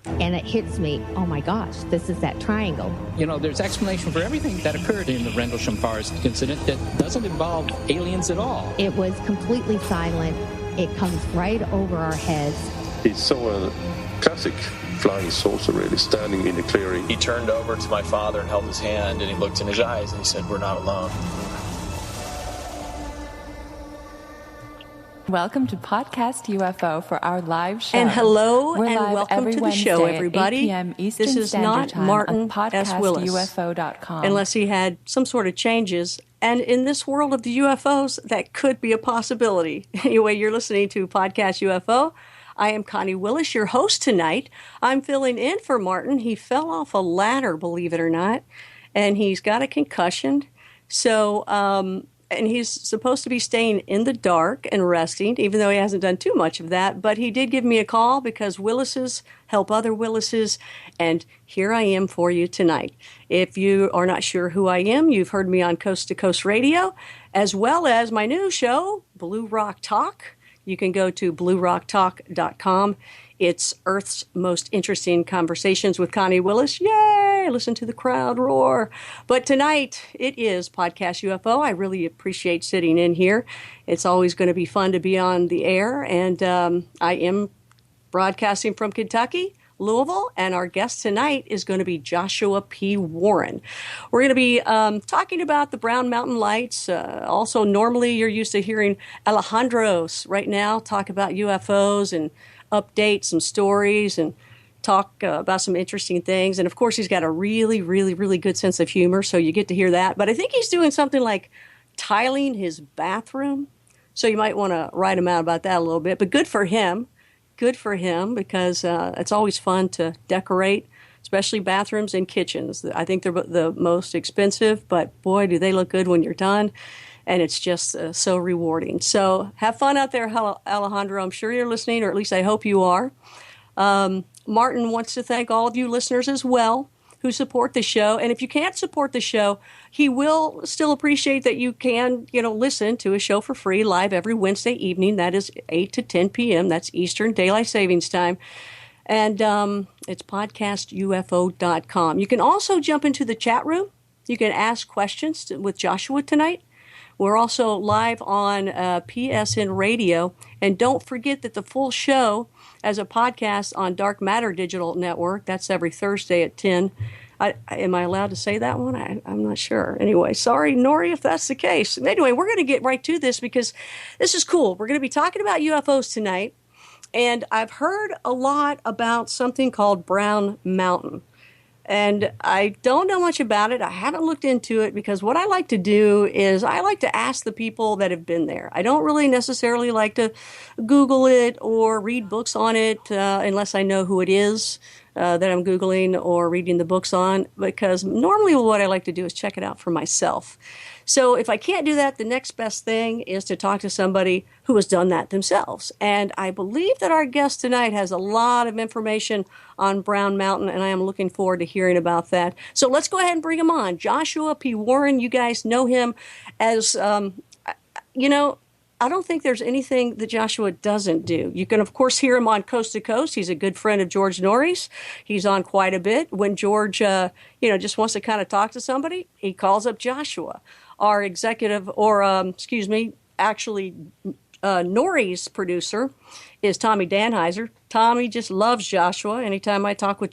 and it hits me, oh my gosh, this is that triangle. You know, there's explanation for everything that occurred in the Rendlesham-Forest incident that doesn't involve aliens at all. It was completely silent. It comes right over our heads. He saw a classic flying saucer really standing in the clearing. He turned over to my father and held his hand, and he looked in his eyes and he said, "We're not alone." Welcome to Podcast UFO for our live show. And hello We're and welcome to the show, everybody. This is not Martin S. Willis, UFO.com. unless he had some sort of changes. And in this world of the UFOs, that could be a possibility. Anyway, you're listening to Podcast UFO. I am Connie Willis, your host tonight. I'm filling in for Martin. He fell off a ladder, believe it or not, and he's got a concussion. So, and he's supposed to be staying in the dark and resting, even though he hasn't done too much of that. But he did give me a call because Willises help other Willises, and here I am for you tonight. If you are not sure who I am, you've heard me on Coast to Coast Radio, as well as my new show, Blue Rock Talk. You can go to bluerocktalk.com. It's Earth's most interesting conversations with Connie Willis. Yay! Listen to the crowd roar. But tonight, it is Podcast UFO. I really appreciate sitting in here. It's always going to be fun to be on the air. And I am broadcasting from Kentucky, Louisville, and our guest tonight is going to be Joshua P. Warren. We're going to be talking about the Brown Mountain Lights. Also, normally you're used to hearing Alejandro's right now talk about UFOs and update some stories and talk about some interesting things. And of course, he's got a really, really, really good sense of humor, so you get to hear that. But I think he's doing something like tiling his bathroom. So you might want to write him out about that a little bit. But good for him. Good for him, because it's always fun to decorate, especially bathrooms and kitchens. I think they're the most expensive, but boy, do they look good when you're done. And it's just so rewarding. So have fun out there, Alejandro. I'm sure you're listening, or at least I hope you are. Martin wants to thank all of you listeners as well who support the show. And if you can't support the show, he will still appreciate that you can, listen to a show for free live every Wednesday evening. That is 8 to 10 p.m. That's Eastern Daylight Savings Time. And it's podcastufo.com. You can also jump into the chat room. You can ask questions with Joshua tonight. We're also live on PSN Radio. And don't forget that the full show as a podcast on Dark Matter Digital Network, that's every Thursday at 10. Am I allowed to say that one? I'm not sure. Anyway, sorry, Nori, if that's the case. Anyway, we're going to get right to this because this is cool. We're going to be talking about UFOs tonight. And I've heard a lot about something called Brown Mountain. And I don't know much about it. I haven't looked into it because what I like to do is I like to ask the people that have been there. I don't really necessarily like to Google it or read books on it unless I know who it is that I'm Googling or reading the books on, because normally what I like to do is check it out for myself. So if I can't do that, the next best thing is to talk to somebody who has done that themselves. And I believe that our guest tonight has a lot of information on Brown Mountain, and I am looking forward to hearing about that. So let's go ahead and bring him on. Joshua P. Warren, you guys know him as, I don't think there's anything that Joshua doesn't do. You can, of course, hear him on Coast to Coast. He's a good friend of George Norrie's. He's on quite a bit. When George, just wants to kind of talk to somebody, he calls up Joshua. Our executive, Norrie's producer is Tommy Danheiser. Tommy just loves Joshua. Anytime I talk with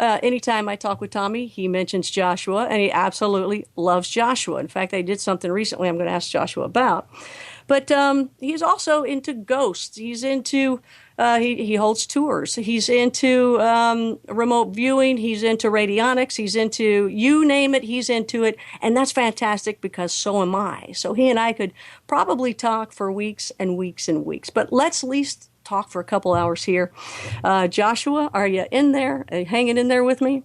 Anytime I talk with Tommy, he mentions Joshua, and he absolutely loves Joshua. In fact, they did something recently I'm going to ask Joshua about. But he's also into ghosts. He's into, he holds tours. He's into remote viewing. He's into radionics. He's into, you name it, he's into it. And that's fantastic because so am I. So he and I could probably talk for weeks and weeks and weeks. But let's at least talk for a couple hours here. Joshua, are you in there? Are you hanging in there with me?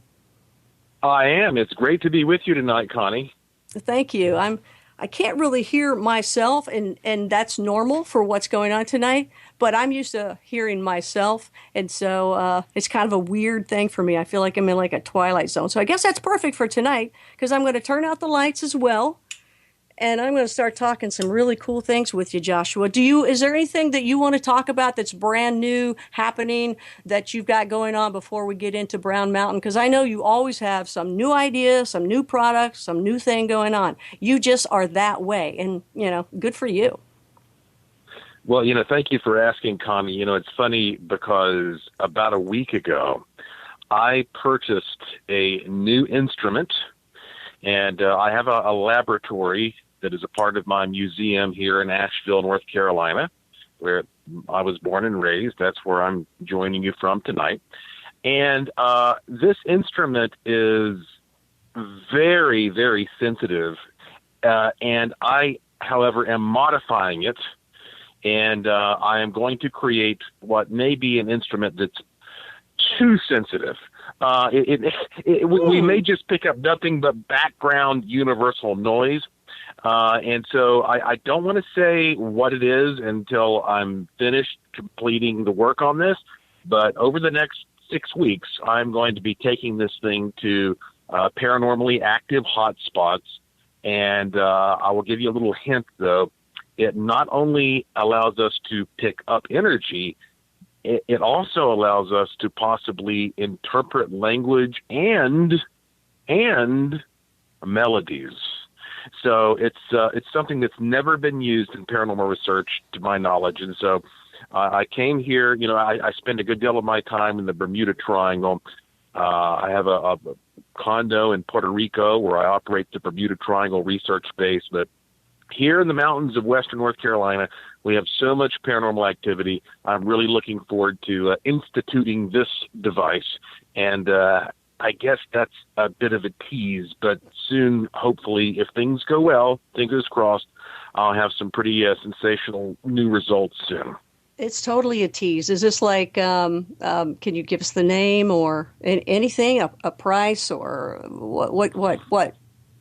I am. It's great to be with you tonight, Connie. Thank you. I can't really hear myself, and that's normal for what's going on tonight, but I'm used to hearing myself, and so it's kind of a weird thing for me. I feel like I'm in like a twilight zone. So I guess that's perfect for tonight, because I'm going to turn out the lights as well, and I'm going to start talking some really cool things with you, Joshua. Is there anything that you want to talk about that's brand new happening that you've got going on before we get into Brown Mountain? Because I know you always have some new ideas, some new products, some new thing going on. You just are that way, and, good for you. Well, thank you for asking, Connie. It's funny because about a week ago, I purchased a new instrument, and I have a laboratory that is a part of my museum here in Asheville, North Carolina, where I was born and raised. That's where I'm joining you from tonight. And this instrument is very, very sensitive, and I, however, am modifying it, and I am going to create what may be an instrument that's too sensitive. We may just pick up nothing but background universal noise. And so I don't want to say what it is until I'm finished completing the work on this. But over the next 6 weeks, I'm going to be taking this thing to paranormally active hotspots. And I will give you a little hint, though. It not only allows us to pick up energy, it also allows us to possibly interpret language and melodies. So it's something that's never been used in paranormal research, to my knowledge. And so I came here. I spend a good deal of my time in the Bermuda Triangle. I have a condo in Puerto Rico where I operate the Bermuda Triangle Research Base, but here in the mountains of western North Carolina, we have so much paranormal activity. I'm really looking forward to instituting this device. And I guess that's a bit of a tease, but soon, hopefully, if things go well, fingers crossed, I'll have some pretty sensational new results soon. It's totally a tease. Is this like, can you give us the name or anything, a price or what?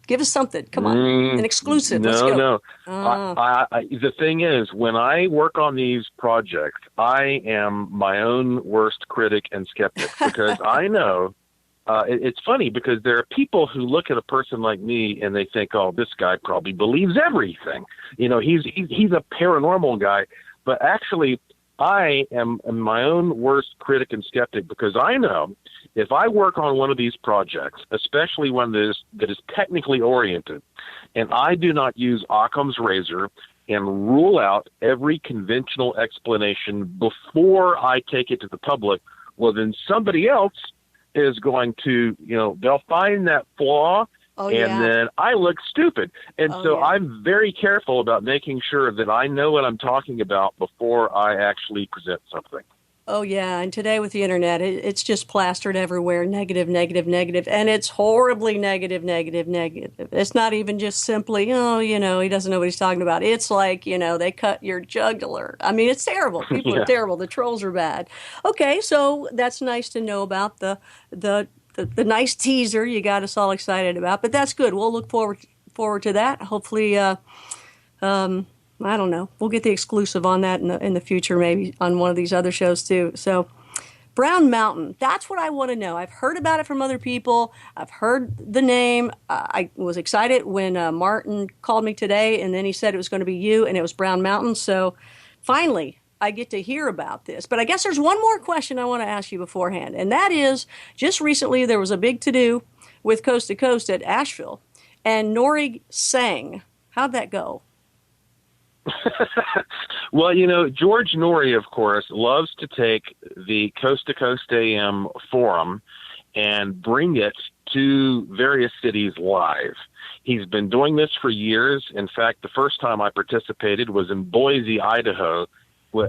Give us something. Come on. An exclusive. Let's go. No. The thing is, when I work on these projects, I am my own worst critic and skeptic because I know it's funny because there are people who look at a person like me and they think, oh, this guy probably believes everything. He's a paranormal guy. But actually, I am my own worst critic and skeptic because I know if I work on one of these projects, especially one that is technically oriented, and I do not use Occam's razor and rule out every conventional explanation before I take it to the public, well, then somebody else is going to, they'll find that flaw. Then I look stupid. And I'm very careful about making sure that I know what I'm talking about before I actually present something. Oh, yeah. And today with the internet, it's just plastered everywhere. Negative, negative, negative. And it's horribly negative, negative, negative. It's not even just simply, he doesn't know what he's talking about. It's like, they cut your jugular. I mean, it's terrible. People are terrible. The trolls are bad. Okay, so that's nice to know about the nice teaser you got us all excited about. But that's good. We'll look forward to that. Hopefully, I don't know. We'll get the exclusive on that in the future, maybe on one of these other shows too. So Brown Mountain, that's what I want to know. I've heard about it from other people. I've heard the name. I was excited when Martin called me today, and then he said it was going to be you, and it was Brown Mountain. So finally, I get to hear about this. But I guess there's one more question I want to ask you beforehand, and that is, just recently there was a big to-do with Coast to Coast at Asheville, and Nori sang. How'd that go? Well, George Norrie, of course, loves to take the Coast to Coast AM forum and bring it to various cities live. He's been doing this for years. In fact, the first time I participated was in Boise, Idaho.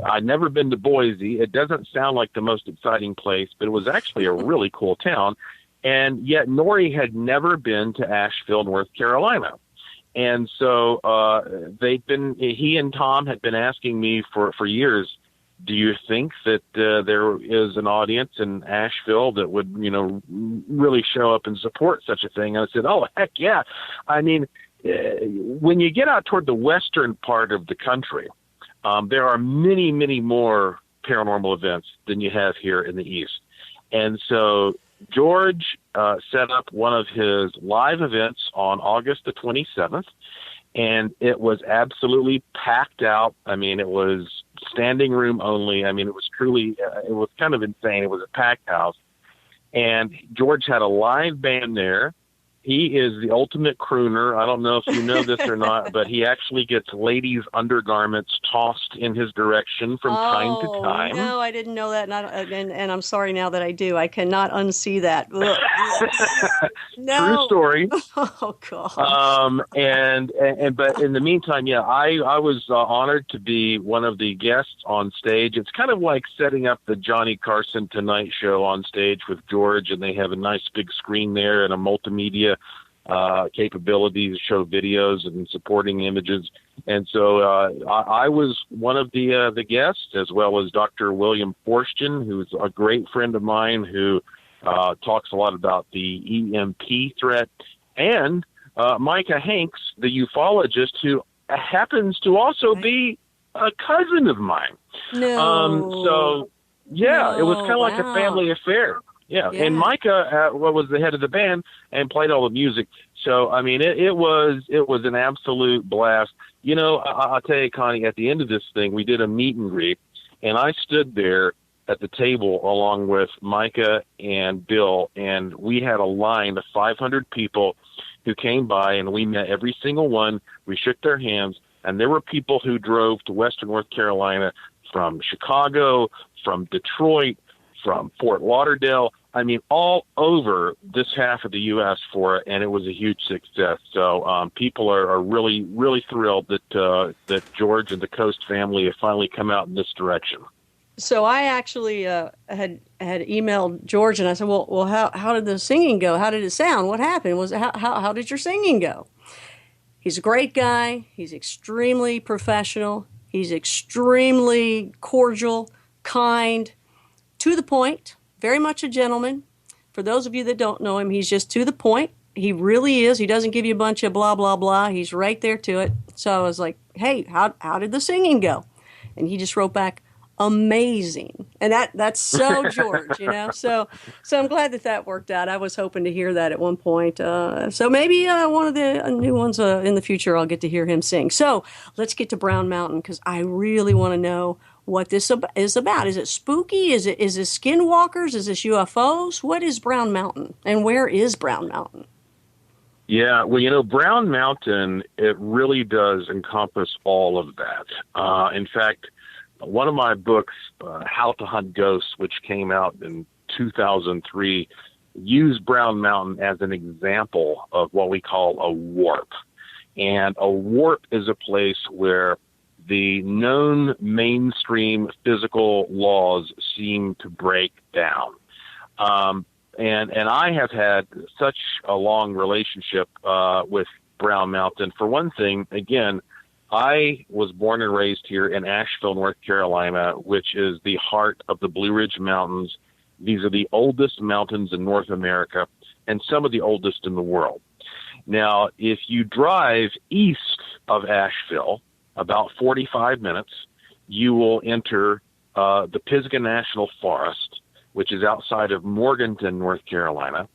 I'd never been to Boise. It doesn't sound like the most exciting place, but it was actually a really cool town. And yet Norrie had never been to Asheville, North Carolina. And so he and Tom had been asking me for years, do you think that there is an audience in Asheville that would, really show up and support such a thing? And I said, oh, heck yeah. I mean, when you get out toward the western part of the country, there are many, many more paranormal events than you have here in the East. And so George set up one of his live events on August the 27th, and it was absolutely packed out. I mean, it was standing room only. I mean, it was truly, it was kind of insane. It was a packed house. And George had a live band there. He is the ultimate crooner. I don't know if you know this or not, but he actually gets ladies' undergarments tossed in his direction from time to time. No, I didn't know that, and I'm sorry now that I do. I cannot unsee that. No. True story. Oh God. But in the meantime, yeah, I was honored to be one of the guests on stage. It's kind of like setting up the Johnny Carson Tonight Show on stage with George, and they have a nice big screen there and a multimedia capability to show videos and supporting images. And so I was one of the guests, as well as Dr. William Forstchen, who's a great friend of mine who talks a lot about the EMP threat, and Micah Hanks, the ufologist, who happens to also be a cousin of mine. No. So, yeah, No, it was kind of like a wow. family affair. Yeah. And Micah was the head of the band and played all the music. So, I mean, it was an absolute blast. You know, I'll tell you, Connie, at the end of this thing, we did a meet and greet, and I stood there at the table along with Micah and Bill, and we had a line of 500 people who came by, and we met every single one. We shook their hands, and there were people who drove to Western North Carolina from Chicago, from Detroit, from Fort Lauderdale. I mean, all over this half of the U.S. for it, and it was a huge success. So people are really, really thrilled that George and the Coast family have finally come out in this direction. So I actually had emailed George, and I said, "Well, how did the singing go? How did it sound? What happened? How did your singing go?" He's a great guy. He's extremely professional. He's extremely cordial, kind, to the point. Very much a gentleman. For those of you that don't know him, he's just to the point. He really is. He doesn't give you a bunch of blah blah blah. He's right there to it. So I was like, "Hey, how did the singing go?" And he just wrote back, "Amazing." And that's so George, you know. So I'm glad that worked out. I was hoping to hear that at one point. So maybe one of the new ones in the future, I'll get to hear him sing. So let's get to Brown Mountain, because I really want to know what this is about. Is it spooky? Is it skinwalkers? Is this UFOs? What is Brown Mountain, and where is Brown Mountain? Yeah, well, you know, Brown Mountain, it really does encompass all of that. In fact, one of my books, How to Hunt Ghosts, which came out in 2003, used Brown Mountain as an example of what we call a warp. And a warp is a place where the known mainstream physical laws seem to break down. And I have had such a long relationship with Brown Mountain. For one thing, again, I was born and raised here in Asheville, North Carolina, which is the heart of the Blue Ridge Mountains. These are the oldest mountains in North America and some of the oldest in the world. Now, if you drive east of Asheville, about 45 minutes, you will enter the Pisgah National Forest, which is outside of Morganton, North Carolina.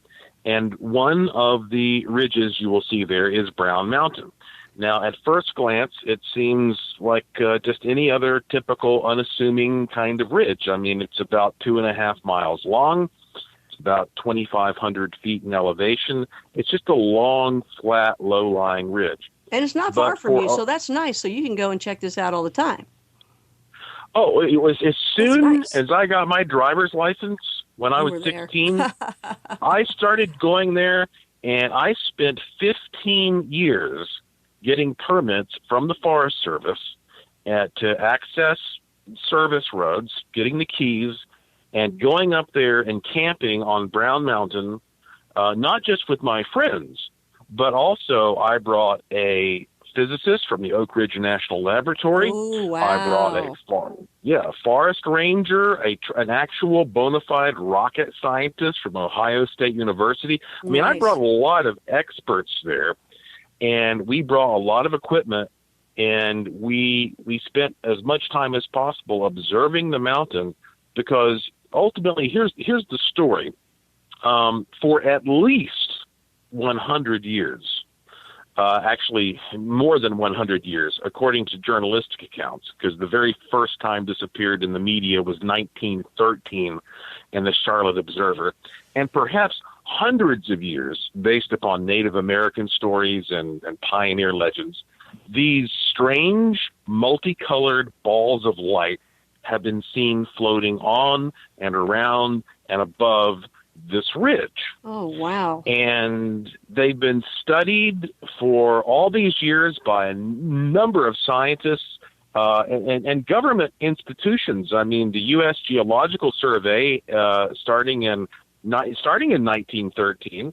And one of the ridges you will see there is Brown Mountain. Now, at first glance, it seems like just any other typical unassuming kind of ridge. I mean, it's about 2.5 miles long. It's about 2,500 feet in elevation. It's just a long, flat, low-lying ridge. And it's not far from you, so that's nice. So you can go and check this out all the time. Oh, it was as soon nice. as I got my driver's license when I was 16, I started going there, and I spent 15 years getting permits from the Forest Service to access service roads, getting the keys, and going up there and camping on Brown Mountain, not just with my friends, but also I brought a physicist from the Oak Ridge National Laboratory. Ooh, wow. I brought a forest ranger, an actual bona fide rocket scientist from Ohio State University. I mean, Nice. I brought a lot of experts there, and we brought a lot of equipment, and we spent as much time as possible observing the mountain, because ultimately, here's the story. For at least 100 years, actually more than 100 years, according to journalistic accounts, because the very first time this appeared in the media was 1913 in the Charlotte Observer, and perhaps hundreds of years based upon Native American stories and pioneer legends. These strange, multicolored balls of light have been seen floating on and around and above this ridge. Oh, wow. And they've been studied for all these years by a number of scientists and government institutions. I mean, the U.S. Geological Survey, starting in 1913,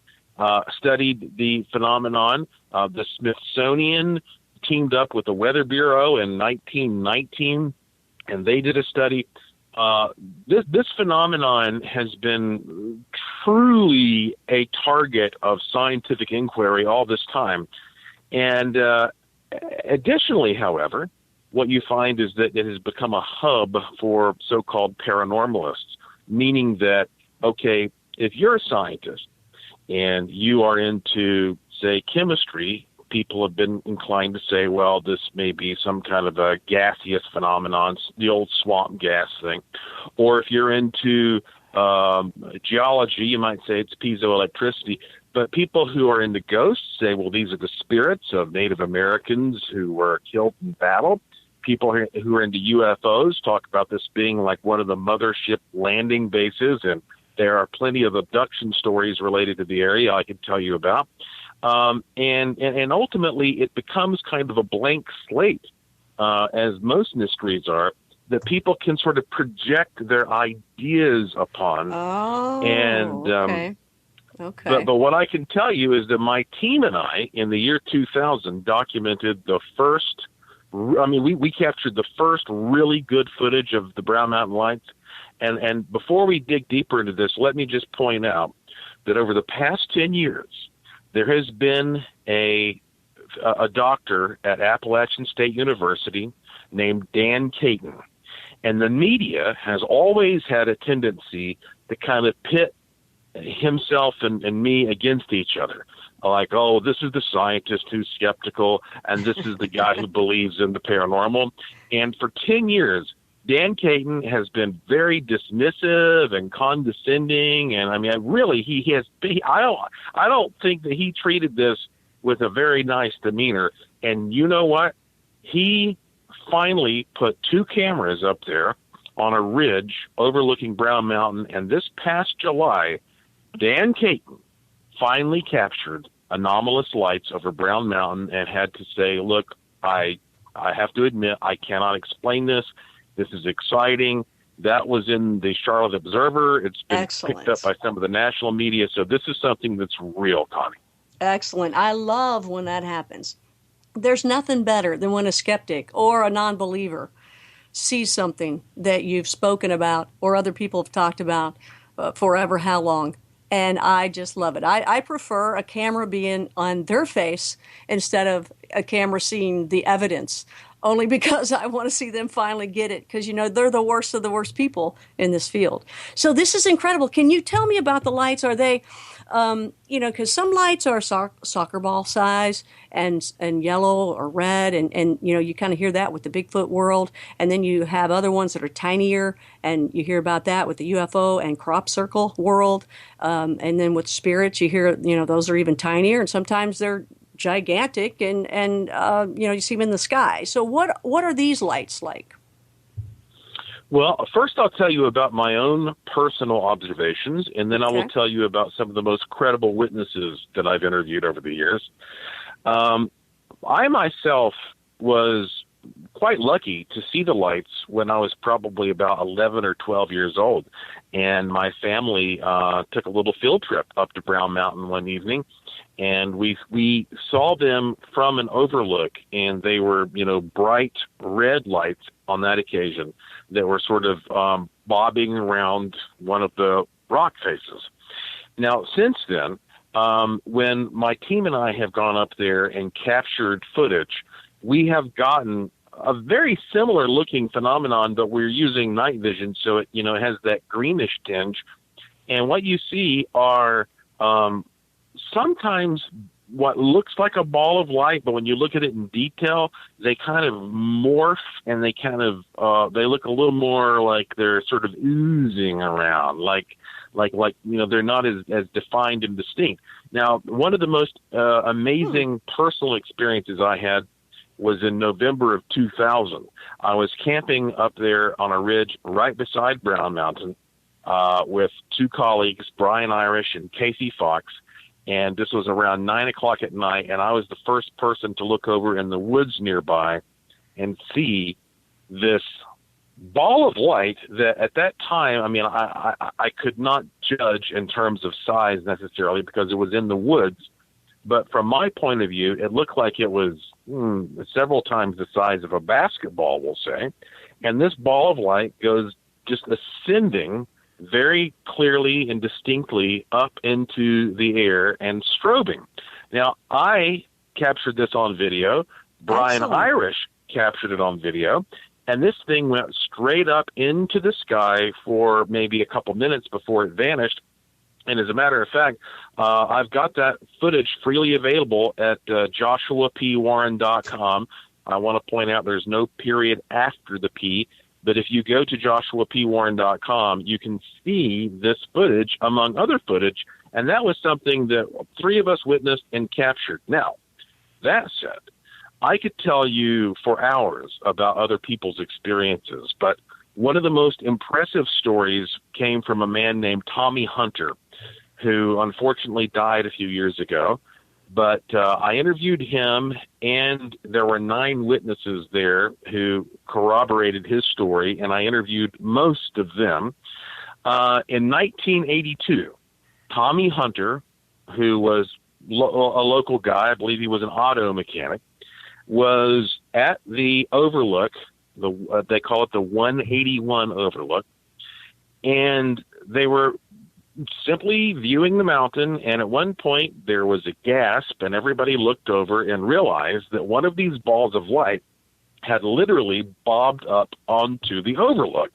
studied the phenomenon. The Smithsonian teamed up with the Weather Bureau in 1919, and they did a study. This phenomenon has been truly a target of scientific inquiry all this time. And additionally, however, what you find is that it has become a hub for so-called paranormalists, meaning that, okay, if you're a scientist and you are into, say, chemistry, people have been inclined to say, well, this may be some kind of a gaseous phenomenon, the old swamp gas thing. Or if you're into geology, you might say it's piezoelectricity. But people who are into ghosts say, well, these are the spirits of Native Americans who were killed in battle. People who are into UFOs talk about this being like one of the mothership landing bases, and there are plenty of abduction stories related to the area I could tell you about. And ultimately, it becomes kind of a blank slate, as most mysteries are, that people can sort of project their ideas upon. Oh, and, okay. But what I can tell you is that my team and I, in the year 2000, documented the first, we captured the first really good footage of the Brown Mountain Lights. And before we dig deeper into this, let me just point out that over the past 10 years, there has been a doctor at Appalachian State University named Dan Caton. And the media has always had a tendency to kind of pit himself and me against each other. Like, oh, this is the scientist who's skeptical, and this is the guy who believes in the paranormal. And for 10 years, Dan Caton has been very dismissive and condescending, and I mean, really, I don't think that he treated this with a very nice demeanor. And you know what? He finally put 2 cameras up there on a ridge overlooking Brown Mountain, and this past July, Dan Caton finally captured anomalous lights over Brown Mountain and had to say, look, I have to admit, I cannot explain this. This is exciting. That was in the Charlotte Observer. It's been picked up by some of the national media. So this is something that's real, Connie. Excellent. I love when that happens. There's nothing better than when a skeptic or a non-believer sees something that you've spoken about or other people have talked about forever how long. And I just love it. I prefer a camera being on their face instead of a camera seeing the evidence, only because I want to see them finally get it, because, they're the worst of the worst people in this field. So this is incredible. Can you tell me about the lights? Are they, because some lights are soccer ball size and yellow or red, and you kind of hear that with the Bigfoot world. And then you have other ones that are tinier, and you hear about that with the UFO and crop circle world. And then with spirits, you hear, those are even tinier, and sometimes they're gigantic, and you see them in the sky. So what are these lights like? Well, first I'll tell you about my own personal observations, and then I will tell you about some of the most credible witnesses that I've interviewed over the years. I myself was quite lucky to see the lights when I was probably about 11 or 12 years old, and my family took a little field trip up to Brown Mountain one evening, and we saw them from an overlook, and they were, bright red lights on that occasion that were sort of bobbing around one of the rock faces. Now, since then, when my team and I have gone up there and captured footage, we have gotten a very similar looking phenomenon, but we're using night vision, so it, has that greenish tinge. And what you see are sometimes what looks like a ball of light, but when you look at it in detail, they kind of morph and they kind of they look a little more like they're sort of oozing around, like they're not as defined and distinct. Now, one of the most amazing personal experiences I had was in November of 2000. I was camping up there on a ridge right beside Brown Mountain with two colleagues, Brian Irish and Casey Fox. And this was around 9 o'clock at night, and I was the first person to look over in the woods nearby and see this ball of light that at that time, I mean, I could not judge in terms of size necessarily because it was in the woods. But from my point of view, it looked like it was several times the size of a basketball, we'll say. And this ball of light goes just ascending very clearly and distinctly up into the air and strobing. Now, I captured this on video. Brian Irish captured it on video. And this thing went straight up into the sky for maybe a couple minutes before it vanished. And as a matter of fact, I've got that footage freely available at joshuapwarren.com. I want to point out there's no period after the P. But if you go to joshuapwarren.com, you can see this footage, among other footage, and that was something that three of us witnessed and captured. Now, that said, I could tell you for hours about other people's experiences, but one of the most impressive stories came from a man named Tommy Hunter, who unfortunately died a few years ago. But I interviewed him, and there were 9 witnesses there who corroborated his story, and I interviewed most of them. In 1982, Tommy Hunter, who was a local guy, I believe he was an auto mechanic, was at the overlook, they call it the 181 overlook, and they were simply viewing the mountain, and at one point there was a gasp, and everybody looked over and realized that one of these balls of light had literally bobbed up onto the overlook.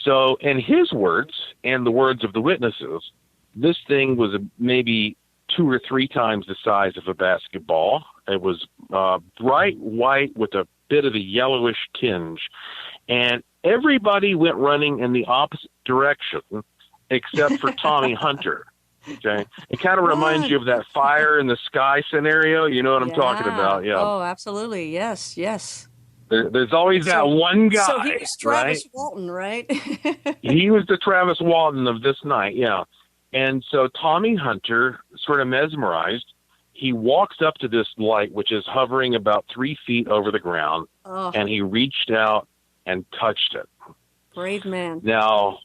So in his words, and the words of the witnesses, this thing was maybe 2 or 3 times the size of a basketball. It was bright white with a bit of a yellowish tinge, and everybody went running in the opposite direction except for Tommy Hunter. Okay, it kind of reminds you of that fire in the sky scenario. You know what I'm talking about? Yeah. Oh, absolutely. Yes. Yes. There's always that one guy. So he was Travis right? Walton, right? He was the Travis Walton of this night. Yeah. And so Tommy Hunter, sort of mesmerized, he walks up to this light, which is hovering about 3 feet over the ground, and he reached out and touched it. Brave man. Now,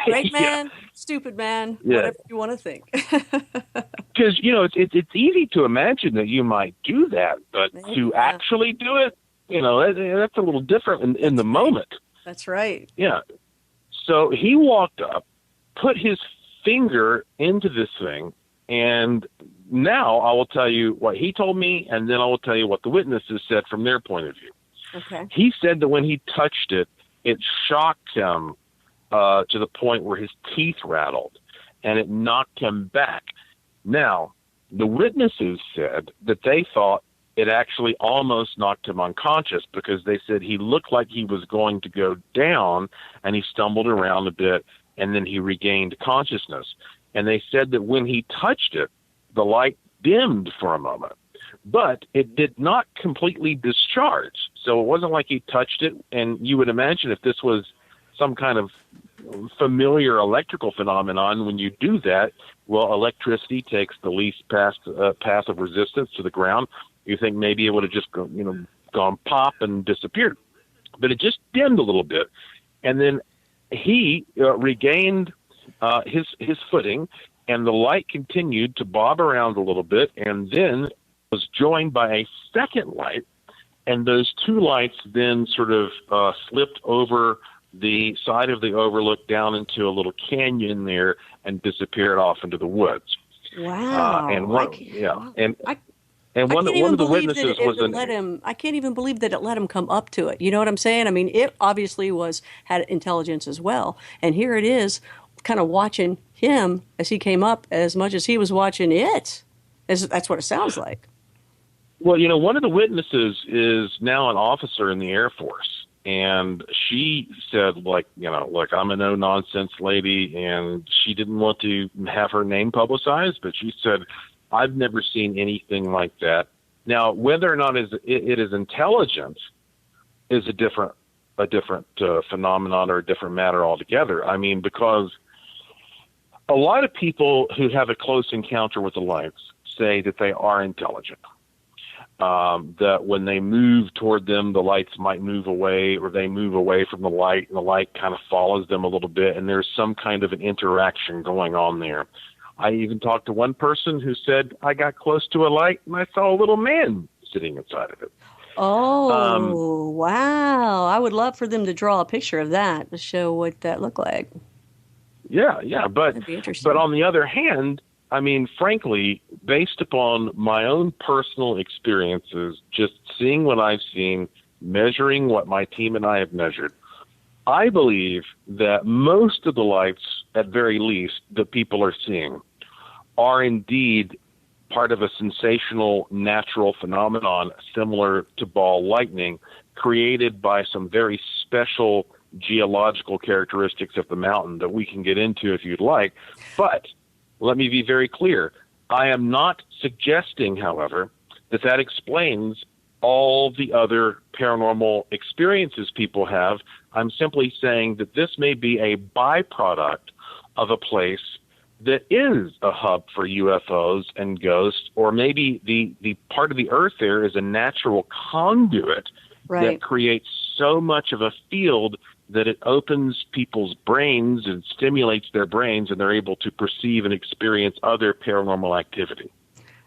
great man, stupid man, whatever you want to think. Because, you know, it's easy to imagine that you might do that, but to actually do it, you know, that's a little different in the moment. That's right. Yeah. So he walked up, put his finger into this thing, and now I will tell you what he told me, and then I will tell you what the witnesses said from their point of view. Okay. He said that when he touched it, it shocked him to the point where his teeth rattled, and it knocked him back. Now, the witnesses said that they thought it actually almost knocked him unconscious because they said he looked like he was going to go down, and he stumbled around a bit, and then he regained consciousness. And they said that when he touched it, the light dimmed for a moment, but it did not completely discharge. So it wasn't like he touched it, and you would imagine if this was some kind of familiar electrical phenomenon, when you do that, well, electricity takes the least path of resistance to the ground. You think maybe it would have just gone pop and disappeared, but it just dimmed a little bit, and then he regained his footing, and the light continued to bob around a little bit, and then was joined by a second light, and those 2 lights then sort of slipped over the side of the overlook down into a little canyon there and disappeared off into the woods. Wow. And one, one of the witnesses was I can't even believe that it let him come up to it. You know what I'm saying? I mean, it obviously had intelligence as well. And here it is, kind of watching him as he came up as much as he was watching it. That's what it sounds like. Well, one of the witnesses is now an officer in the Air Force, and she said, look, I'm a no-nonsense lady, and she didn't want to have her name publicized, but she said, I've never seen anything like that. Now, whether or not it is intelligent is a different phenomenon or a different matter altogether. I mean, because a lot of people who have a close encounter with the lights say that they are intelligent. That when they move toward them, the lights might move away, or they move away from the light, and the light kind of follows them a little bit, and there's some kind of an interaction going on there. I even talked to one person who said, I got close to a light, and I saw a little man sitting inside of it. Oh, wow. I would love for them to draw a picture of that to show what that looked like. Yeah, but That'd be interesting. on the other hand, I mean, frankly, based upon my own personal experiences, just seeing what I've seen, measuring what my team and I have measured, I believe that most of the lights, at very least, that people are seeing are indeed part of a sensational natural phenomenon similar to ball lightning, created by some very special geological characteristics of the mountain that we can get into if you'd like. But let me be very clear. I am not suggesting, however, that explains all the other paranormal experiences people have. I'm simply saying that this may be a byproduct of a place that is a hub for UFOs and ghosts, or maybe the part of the earth there is a natural conduit that creates so much of a field that it opens people's brains and stimulates their brains, and they're able to perceive and experience other paranormal activity.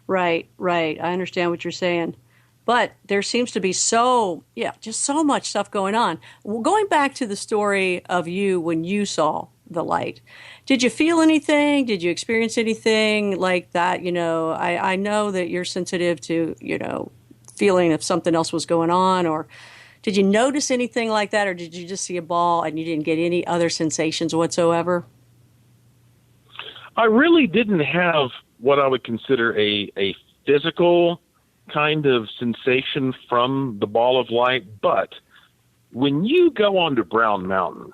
Right. I understand what you're saying. But there seems to be just so much stuff going on. Well, going back to the story of you when you saw the light, did you feel anything? Did you experience anything like that? I know that you're sensitive to, feeling if something else was going on, or did you notice anything like that, or did you just see a ball and you didn't get any other sensations whatsoever? I really didn't have what I would consider a physical kind of sensation from the ball of light, but when you go onto Brown Mountain,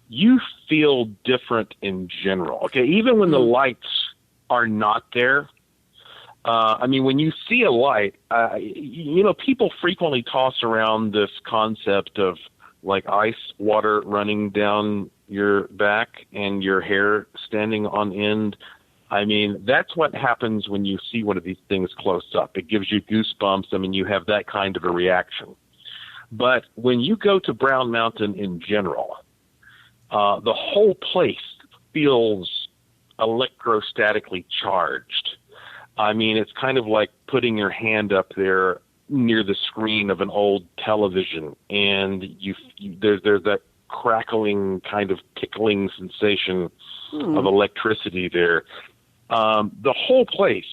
you feel different in general. Okay, even when the lights are not there. When you see a light, people frequently toss around this concept of like ice water running down your back and your hair standing on end. I mean, that's what happens when you see one of these things close up. It gives you goosebumps. I mean, you have that kind of a reaction. But when you go to Brown Mountain in general, the whole place feels electrostatically charged. I mean, it's kind of like putting your hand up there near the screen of an old television, and there's that crackling kind of tickling sensation of electricity there. The whole place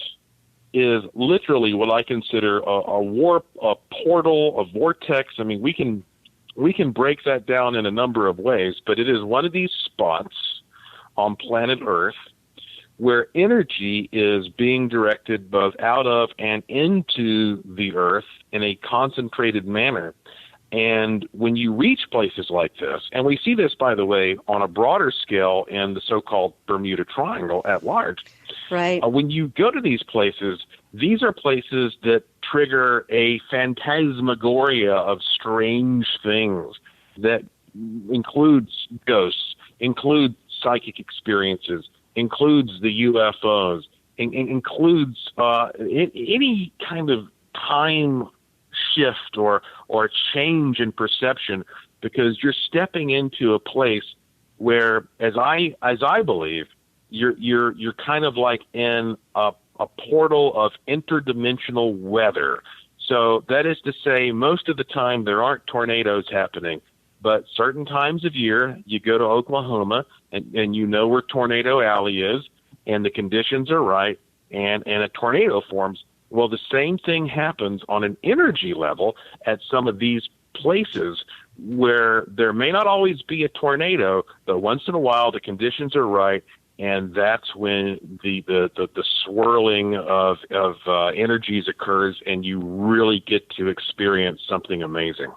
is literally what I consider a warp, a portal, a vortex. I mean, we can break that down in a number of ways, but it is one of these spots on planet Earth where energy is being directed both out of and into the Earth in a concentrated manner. And when you reach places like this, and we see this, by the way, on a broader scale in the so-called Bermuda Triangle at large. Right. When you go to these places, these are places that trigger a phantasmagoria of strange things that includes ghosts, includes psychic experiences, includes the UFOs, includes any kind of time shift or change in perception, because you're stepping into a place where, as I believe, you're kind of like in a portal of interdimensional weather. So that is to say, most of the time there aren't tornadoes happening, but certain times of year you go to Oklahoma and you know where Tornado Alley is, and the conditions are right, and a tornado forms. Well, the same thing happens on an energy level at some of these places where there may not always be a tornado, but once in a while the conditions are right, and that's when the swirling of energies occurs, and you really get to experience something amazing.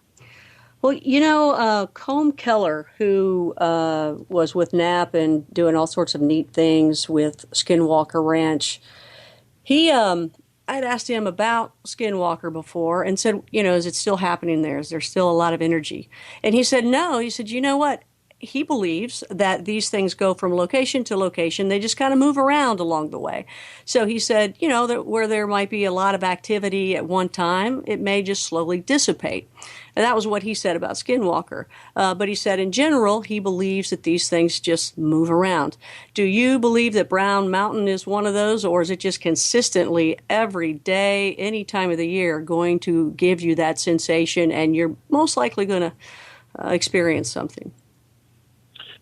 Well, Colm Keller, who was with Knapp and doing all sorts of neat things with Skinwalker Ranch, I'd asked him about Skinwalker before and said, is it still happening there? Is there still a lot of energy? And he said, no. He said, you know what? He believes that these things go from location to location. They just kind of move around along the way. So he said, that where there might be a lot of activity at one time, it may just slowly dissipate. And that was what he said about Skinwalker. But he said, in general, he believes that these things just move around. Do you believe that Brown Mountain is one of those, or is it just consistently every day, any time of the year, going to give you that sensation, and you're most likely going to experience something?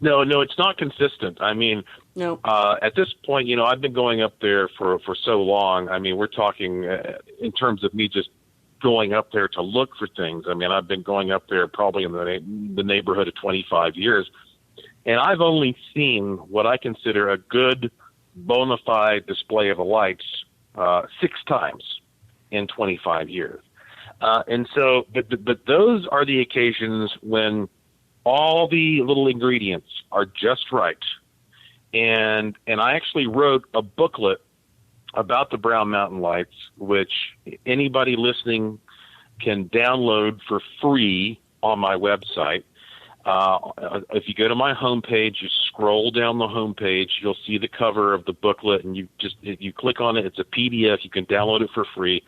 No, it's not consistent. I mean, no. At this point, I've been going up there for so long. I mean, we're talking in terms of me just going up there to look for things. I mean, I've been going up there probably in the neighborhood of 25 years, and I've only seen what I consider a good, bona fide display of the lights 6 times in 25 years. And so, but those are the occasions when all the little ingredients are just right. And I actually wrote a booklet about the Brown Mountain Lights, which anybody listening can download for free on my website. If you go to my homepage, you scroll down the homepage, you'll see the cover of the booklet, and you click on it. It's a PDF. You can download it for free,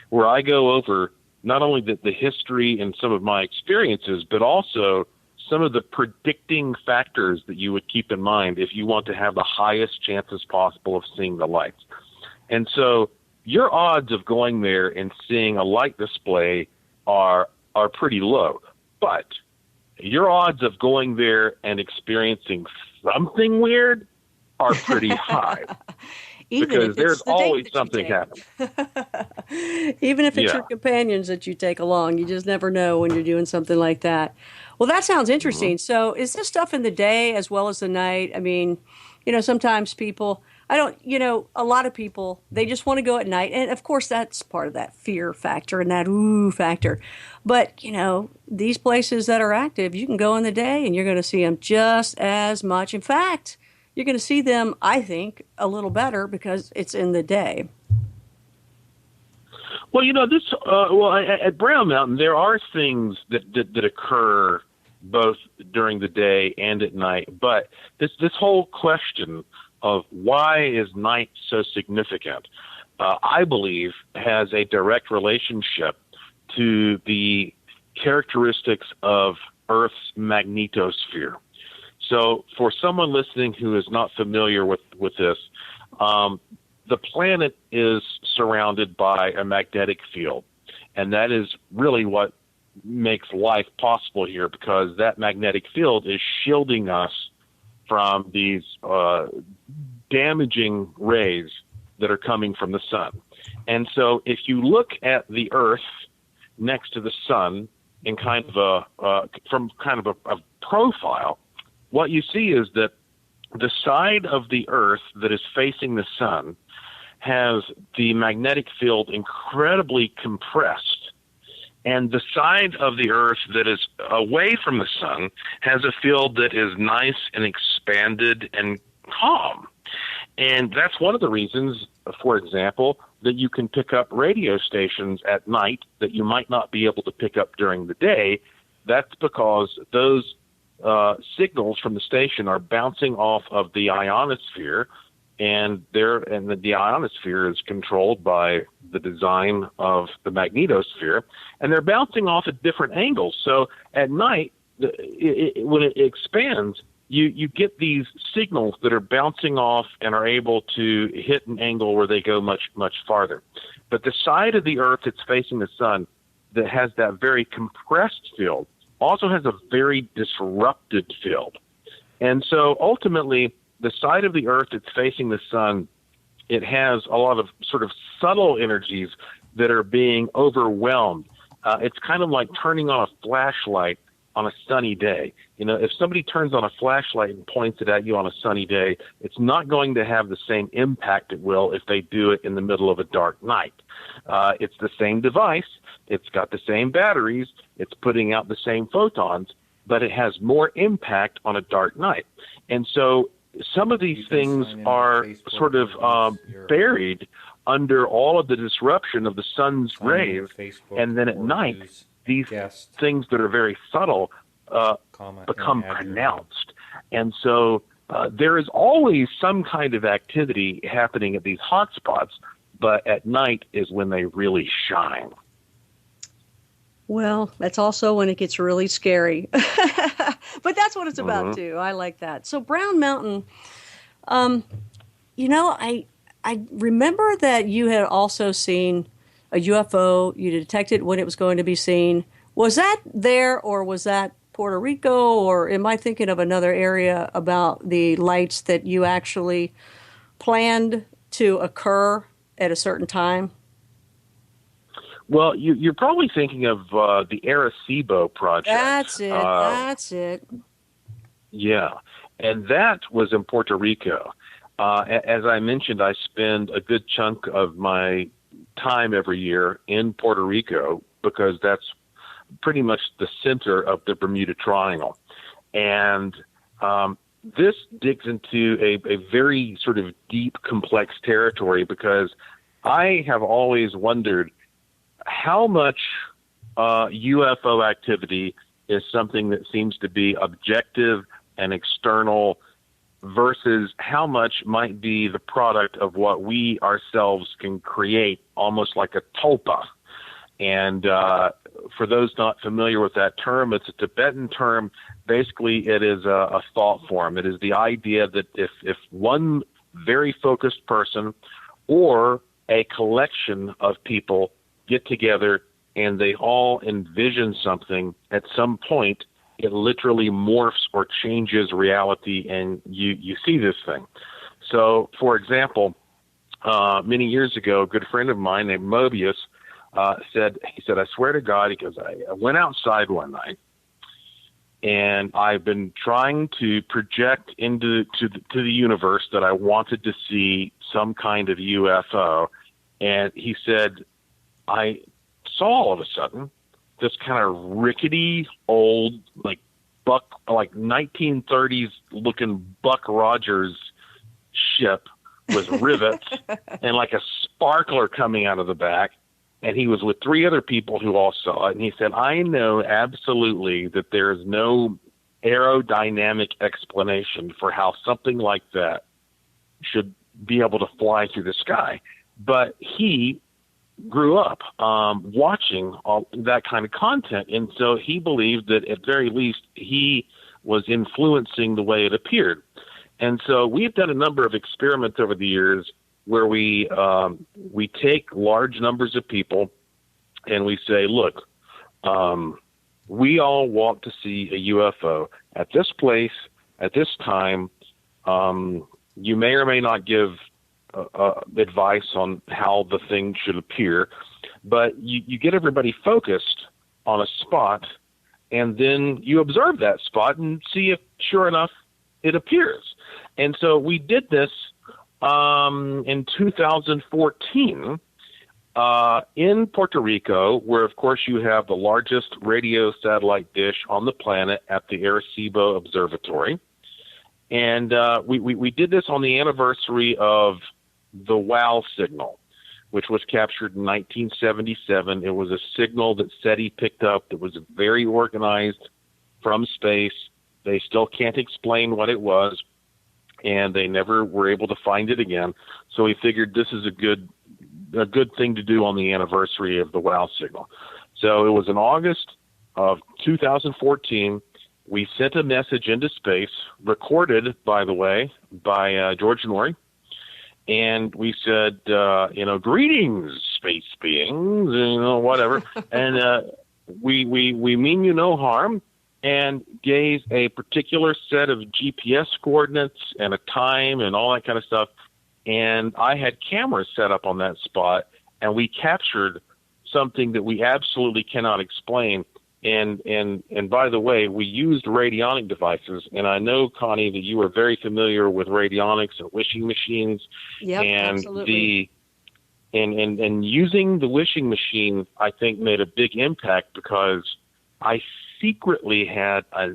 where I go over not only the history and some of my experiences, but also some of the predicting factors that you would keep in mind if you want to have the highest chances possible of seeing the lights. And so your odds of going there and seeing a light display are pretty low. But your odds of going there and experiencing something weird are pretty high. Because there's always something happening. Even if it's your companions that you take along, you just never know when you're doing something like that. Well, that sounds interesting. Mm-hmm. So is this stuff in the day as well as the night? I mean, sometimes people, a lot of people, they just want to go at night. And of course, that's part of that fear factor and that ooh factor. But, these places that are active, you can go in the day and you're going to see them just as much. In fact, you're going to see them, I think, a little better because it's in the day. Well, at Brown Mountain, there are things that occur both during the day and at night. But this whole question of why is night so significant, I believe, has a direct relationship to the characteristics of Earth's magnetosphere. So for someone listening who is not familiar with this, the planet is surrounded by a magnetic field, and that is really what makes life possible here, because that magnetic field is shielding us from these damaging rays that are coming from the sun. And so if you look at the Earth next to the sun in from a profile, what you see is that the side of the Earth that is facing the sun has the magnetic field incredibly compressed, and the side of the Earth that is away from the sun has a field that is nice and expanded and calm. And that's one of the reasons, for example, that you can pick up radio stations at night that you might not be able to pick up during the day. That's because those signals from the station are bouncing off of the ionosphere, and the ionosphere is controlled by the design of the magnetosphere, and they're bouncing off at different angles. So at night, when it expands, you get these signals that are bouncing off and are able to hit an angle where they go much, much farther. But the side of the Earth that's facing the sun that has that very compressed field also has a very disrupted field. And so ultimately, the side of the Earth that's facing the sun, it has a lot of sort of subtle energies that are being overwhelmed. It's kind of like turning on a flashlight on a sunny day. You know, if somebody turns on a flashlight and points it at you on a sunny day, it's not going to have the same impact it will if they do it in the middle of a dark night. It's the same device. It's got the same batteries. It's putting out the same photons, but it has more impact on a dark night. And so some of these things are sort of buried under all of the disruption of the sun's rays. And then at night, these things that are very subtle become pronounced. And so there is always some kind of activity happening at these hotspots, but at night is when they really shine. Well, that's also when it gets really scary. But that's what it's about, too. I like that. So Brown Mountain, you know, I remember that you had also seen a UFO. You detected when it was going to be seen. Was that there, or was that Puerto Rico, or am I thinking of another area about the lights that you actually planned to occur at a certain time? Well, you're probably thinking of the Arecibo project. That's it. Yeah, and that was in Puerto Rico. As I mentioned, I spend a good chunk of my time every year in Puerto Rico because that's pretty much the center of the Bermuda Triangle. And this digs into a very sort of deep, complex territory because I have always wondered how much UFO activity is something that seems to be objective and external versus how much might be the product of what we ourselves can create, almost like a tulpa. And for those not familiar with that term, it's a Tibetan term. Basically, it is a thought form. It is the idea that if one very focused person or a collection of people get together and they all envision something, at some point it literally morphs or changes reality, and you see this thing. So, for example, many years ago, a good friend of mine named Mobius said, I swear to God, he goes, I went outside one night, and I've been trying to project into the universe that I wanted to see some kind of UFO, and he said, I saw all of a sudden this kind of rickety old, like 1930s looking Buck Rogers ship with rivets and like a sparkler coming out of the back. And he was with three other people who all saw it. And he said, I know absolutely that there is no aerodynamic explanation for how something like that should be able to fly through the sky. But he grew up watching all that kind of content. And so he believed that at very least he was influencing the way it appeared. And so we've done a number of experiments over the years where we take large numbers of people and we say, look, we all want to see a UFO at this place, at this time. You may or may not give advice on how the thing should appear, but you get everybody focused on a spot, and then you observe that spot and see if, sure enough, it appears. And so we did this in 2014 in Puerto Rico, where, of course, you have the largest radio satellite dish on the planet at the Arecibo Observatory. And we did this on the anniversary of the WOW signal, which was captured in 1977. It was a signal that SETI picked up that was very organized from space. They still can't explain what it was, and they never were able to find it again. So we figured this is a good thing to do on the anniversary of the WOW signal. So it was in August of 2014. We sent a message into space, recorded, by the way, by George Norrie. And we said, greetings, space beings, whatever. And we mean you no harm, and gave a particular set of GPS coordinates and a time and all that kind of stuff. And I had cameras set up on that spot, and we captured something that we absolutely cannot explain. And by the way, we used radionic devices, and I know, Connie, that you are very familiar with radionics and wishing machines. Yep, and absolutely. And using the wishing machine, I think, made a big impact because I secretly had a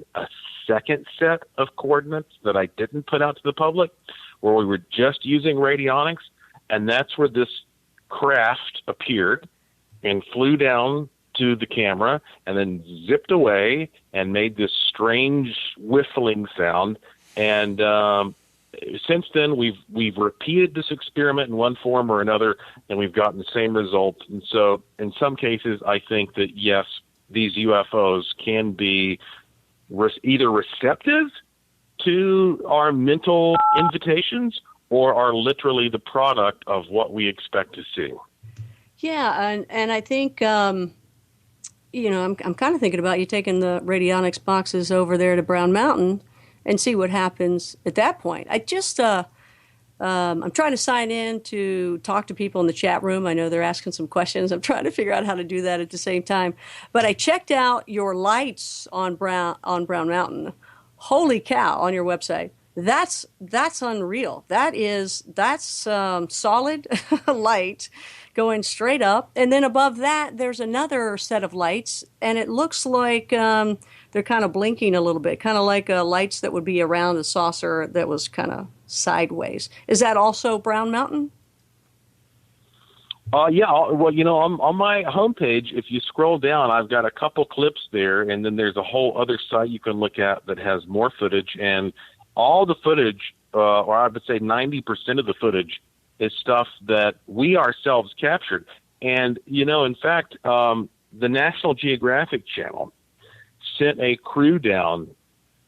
second set of coordinates that I didn't put out to the public, where we were just using radionics, and that's where this craft appeared and flew down to the camera and then zipped away and made this strange whistling sound. And since then, we've repeated this experiment in one form or another, and we've gotten the same results. And so in some cases, I think that, yes, these UFOs can be either receptive to our mental invitations or are literally the product of what we expect to see. Yeah, and I think, I'm kind of thinking about you taking the radionics boxes over there to Brown Mountain and see what happens at that point. I just, I'm trying to sign in to talk to people in the chat room. I know they're asking some questions. I'm trying to figure out how to do that at the same time. But I checked out your lights on Brown Mountain. Holy cow, on your website. That's unreal. That's solid light going straight up. And then above that, there's another set of lights, and it looks like they're kind of blinking a little bit, kind of like lights that would be around a saucer that was kind of sideways. Is that also Brown Mountain? Yeah. Well, on my homepage, if you scroll down, I've got a couple clips there, and then there's a whole other site you can look at that has more footage. And all the footage, or I would say 90% of the footage, is stuff that we ourselves captured. And, in fact, the National Geographic Channel sent a crew down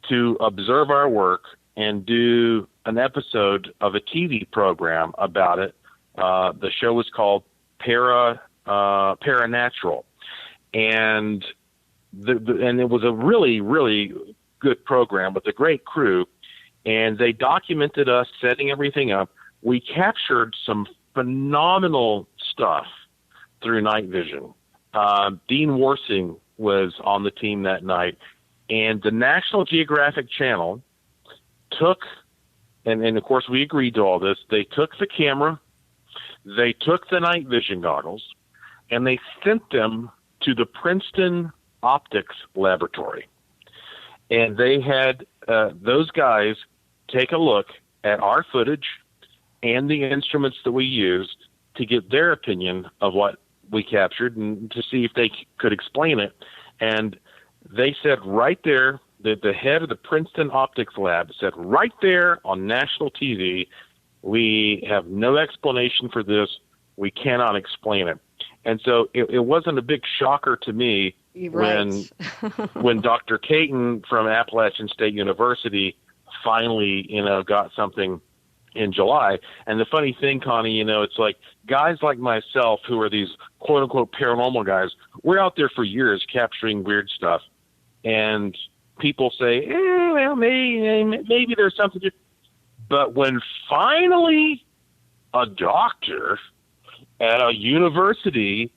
to observe our work and do an episode of a TV program about it. The show was called Paranatural. And and it was a really, really good program with a great crew. And they documented us setting everything up. We captured some phenomenal stuff through night vision. Dean Warsing was on the team that night. And the National Geographic Channel took, and of course we agreed to all this, they took the camera, they took the night vision goggles, and they sent them to the Princeton Optics Laboratory. And they had those guys take a look at our footage and the instruments that we used to get their opinion of what we captured and to see if they could explain it. And they said right there, that the head of the Princeton Optics Lab said right there on national TV, we have no explanation for this. We cannot explain it. And so it wasn't a big shocker to me when Dr. Caton from Appalachian State University finally, got something in July. And the funny thing, Connie, it's like guys like myself who are these quote unquote paranormal guys, we're out there for years capturing weird stuff. And people say, well, maybe there's something to. But when finally a doctor at a university,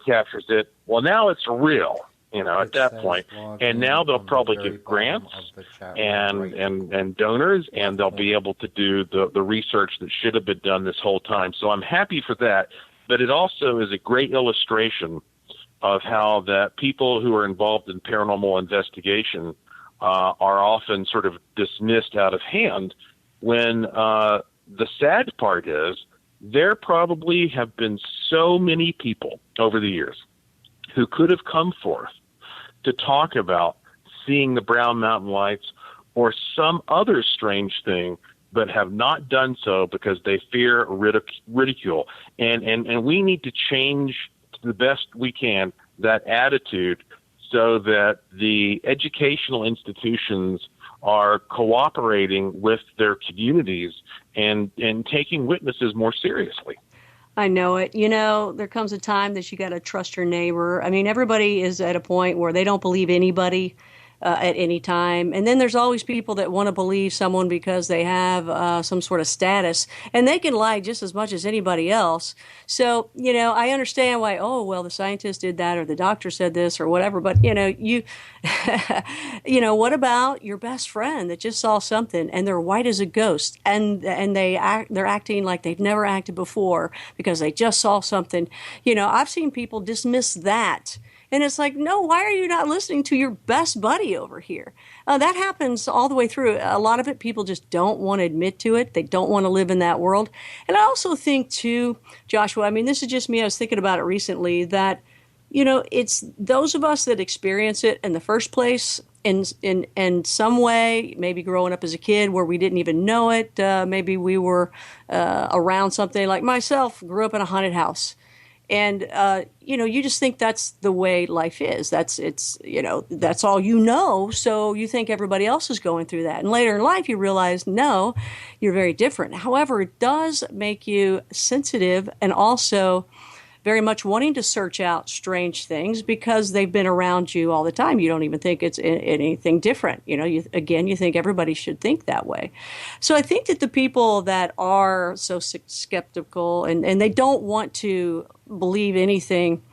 captures it, well, now it's real, at that point. And now they'll probably get grants and donors, and they'll be able to do the research that should have been done this whole time. So I'm happy for that. But it also is a great illustration of how that people who are involved in paranormal investigation are often sort of dismissed out of hand, when the sad part is there probably have been so many people over the years who could have come forth to talk about seeing the Brown Mountain Lights or some other strange thing, but have not done so because they fear ridicule. And we need to change to the best we can that attitude so that the educational institutions are cooperating with their communities and taking witnesses more seriously. I know it. There comes a time that you got to trust your neighbor. I mean, everybody is at a point where they don't believe anybody. at any time. And then there's always people that want to believe someone because they have some sort of status, and they can lie just as much as anybody else. So, I understand why, oh, well, the scientist did that or the doctor said this or whatever. But, what about your best friend that just saw something and they're white as a ghost and they're acting like they've never acted before because they just saw something? I've seen people dismiss that. And it's like, no, why are you not listening to your best buddy over here? That happens all the way through. A lot of it, people just don't want to admit to it. They don't want to live in that world. And I also think, too, Joshua, this is just me. I was thinking about it recently that, it's those of us that experience it in the first place in some way, maybe growing up as a kid where we didn't even know it. Maybe we were around something, like myself, grew up in a haunted house. And, you just think that's the way life is. That's all you know. So you think everybody else is going through that. And later in life, you realize, no, you're very different. However, it does make you sensitive and also very much wanting to search out strange things because they've been around you all the time. You don't even think it's anything different. You think everybody should think that way. So I think that the people that are so skeptical and they don't want to believe anything,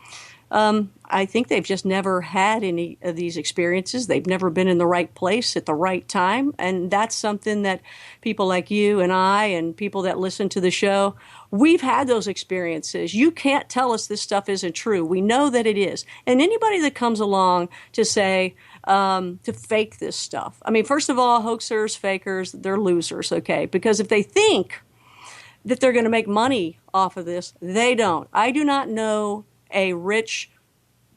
I think they've just never had any of these experiences. They've never been in the right place at the right time. And that's something that people like you and I and people that listen to the show, we've had those experiences. You can't tell us this stuff isn't true. We know that it is. And anybody that comes along to say, to fake this stuff. First of all, hoaxers, fakers, they're losers, okay? Because if they think that they're going to make money off of this, they don't. I do not know a rich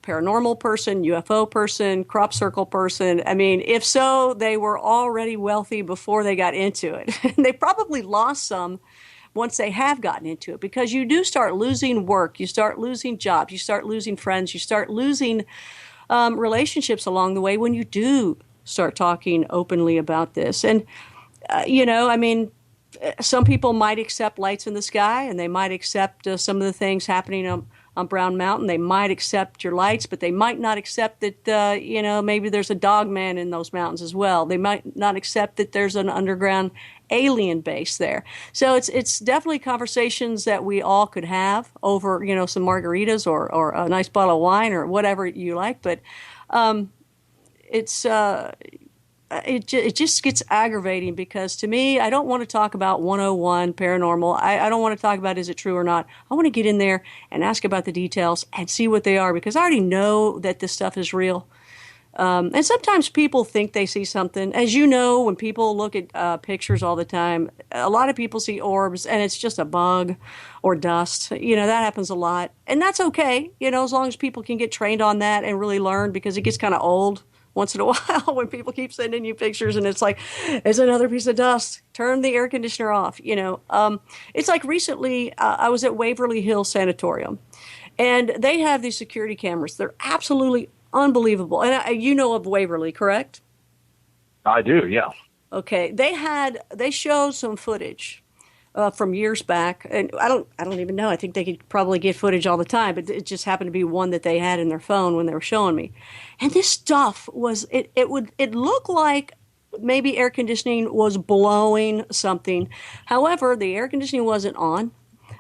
paranormal person, UFO person, crop circle person. If so, they were already wealthy before they got into it. They probably lost some once they have gotten into it, because you do start losing work, you start losing jobs, you start losing friends, you start losing relationships along the way when you do start talking openly about this. And, some people might accept lights in the sky and they might accept some of the things happening on Brown Mountain. They might accept your lights, but they might not accept that, maybe there's a dog man in those mountains as well. They might not accept that there's an underground alien base there. So it's definitely conversations that we all could have over, some margaritas or a nice bottle of wine or whatever you like. But it just gets aggravating because to me, I don't want to talk about 101 paranormal. I don't want to talk about is it true or not. I want to get in there and ask about the details and see what they are because I already know that this stuff is real. And sometimes people think they see something. As you know, when people look at pictures all the time, a lot of people see orbs and it's just a bug or dust. That happens a lot. And that's okay, as long as people can get trained on that and really learn because it gets kind of old once in a while when people keep sending you pictures and it's like, it's another piece of dust. Turn the air conditioner off. It's like recently I was at Waverly Hills Sanatorium and they have these security cameras. They're absolutely unbelievable. And you know of Waverly, correct? I do, yeah. Okay. They showed some footage from years back, and I don't even know. I think they could probably get footage all the time, but it just happened to be one that they had in their phone when they were showing me. And this stuff was it looked like maybe air conditioning was blowing something. However, the air conditioning wasn't on.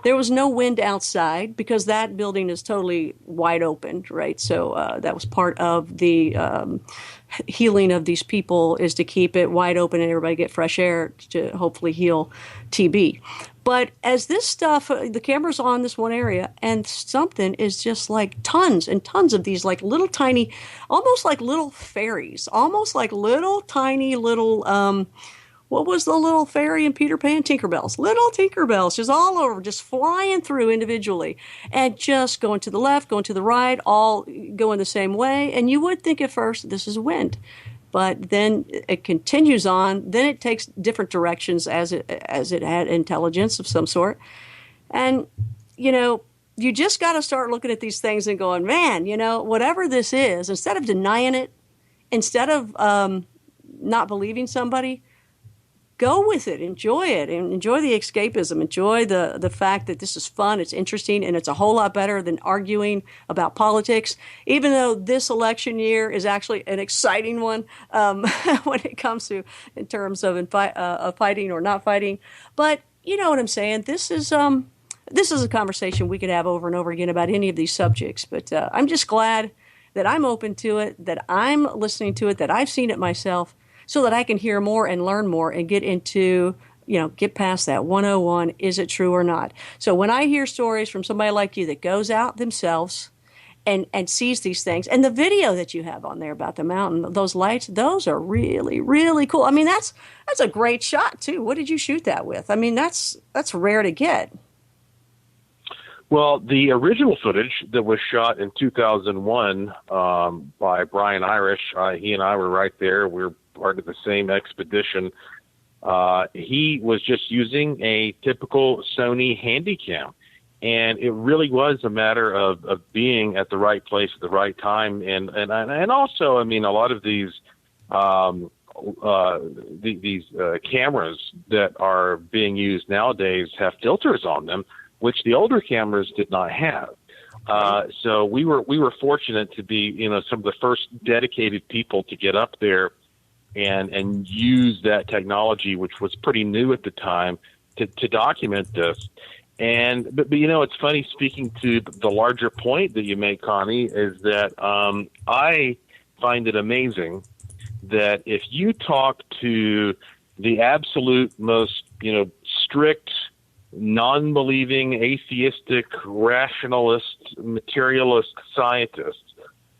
There was no wind outside because that building is totally wide open, right? So that was part of the healing of these people is to keep it wide open and everybody get fresh air to hopefully heal TB. But as this stuff, the camera's on this one area and something is just like tons and tons of these like little tiny, almost like little fairies, almost like little tiny little, what was the little fairy in Peter Pan? Tinkerbells. Little Tinkerbells just all over, just flying through individually and just going to the left, going to the right, all going the same way. And you would think at first this is wind. But then it continues on. Then it takes different directions as it had intelligence of some sort. And, you just got to start looking at these things and going, man, whatever this is, instead of denying it, instead of not believing somebody, go with it, enjoy it, and enjoy the escapism, enjoy the fact that this is fun, it's interesting, and it's a whole lot better than arguing about politics, even though this election year is actually an exciting one when it comes to in terms of fighting or not fighting. But you know what I'm saying? This is a conversation we could have over and over again about any of these subjects. But I'm just glad that I'm open to it, that I'm listening to it, that I've seen it myself, so that I can hear more and learn more and get into, get past that 101, is it true or not? So when I hear stories from somebody like you that goes out themselves and sees these things, and the video that you have on there about the mountain, those lights, those are really, really cool. I mean, that's a great shot too. What did you shoot that with? I mean, that's rare to get. Well, the original footage that was shot in 2001 by Brian Irish, he and I were right there. We were part of the same expedition. He was just using a typical Sony Handycam, and it really was a matter of being at the right place at the right time. And also, I mean, a lot of these cameras that are being used nowadays have filters on them, which the older cameras did not have. So we were fortunate to be, some of the first dedicated people to get up there and use that technology, which was pretty new at the time, to document this. But it's funny, speaking to the larger point that you make, Connie, is that I find it amazing that if you talk to the absolute most, strict, non-believing, atheistic, rationalist, materialist scientists,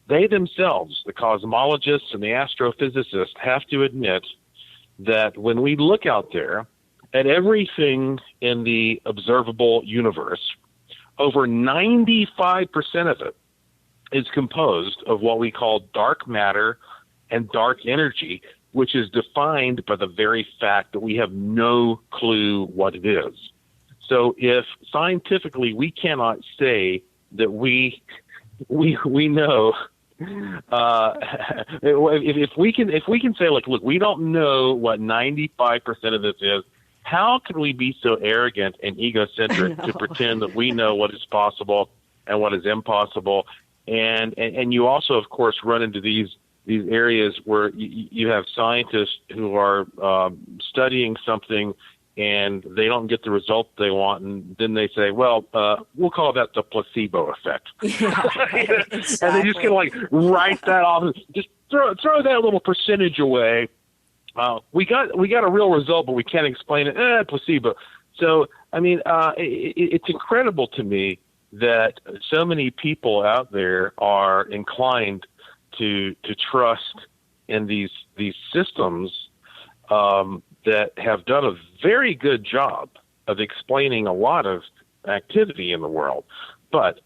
they themselves, the cosmologists and the astrophysicists, have to admit that when we look out there at everything in the observable universe, over 95% of it is composed of what we call dark matter and dark energy, which is defined by the very fact that we have no clue what it is. So if scientifically we cannot say that we know, if we can say, look, we don't know what 95% of this is, how can we be so arrogant and egocentric to pretend that we know what is possible and what is impossible? And you also, of course, run into these areas where you have scientists who are studying something and they don't get the result they want, and then they say, well, we'll call that the placebo effect. Yeah, right, exactly. And they just kind of write that off and just throw that little percentage away. We got a real result, but we can't explain it. Placebo. So, I mean, it's incredible to me that so many people out there are inclined to trust in these systems that have done a very good job of explaining a lot of activity in the world. But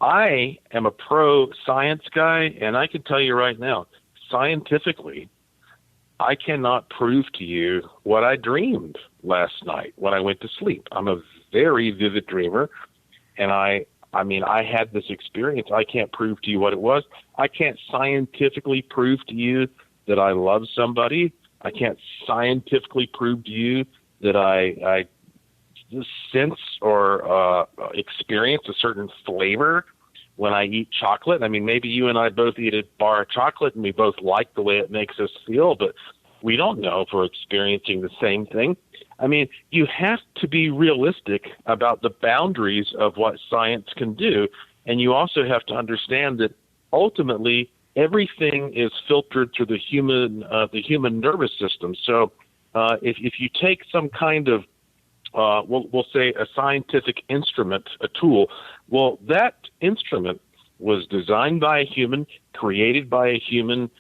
I am a pro-science guy, and I can tell you right now, scientifically, I cannot prove to you what I dreamed last night when I went to sleep. I'm a very vivid dreamer, and I had this experience. I can't prove to you what it was. I can't scientifically prove to you that I love somebody. I can't scientifically prove to you that I sense or experience a certain flavor when I eat chocolate. I mean, maybe you and I both eat a bar of chocolate and we both like the way it makes us feel, but we don't know if we're experiencing the same thing. I mean, you have to be realistic about the boundaries of what science can do, and you also have to understand that ultimately everything is filtered through the human nervous system. So if you take some kind of we'll say a scientific instrument, a tool, well, that instrument was designed by a human, created by a human,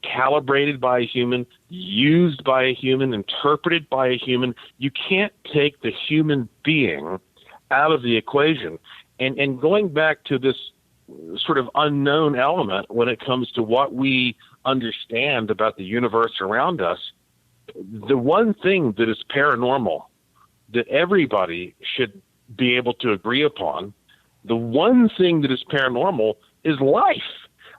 calibrated by a human, used by a human, interpreted by a human. You can't take the human being out of the equation. And going back to this sort of unknown element when it comes to what we understand about the universe around us, the one thing that is paranormal that everybody should be able to agree upon, the one thing that is paranormal is life.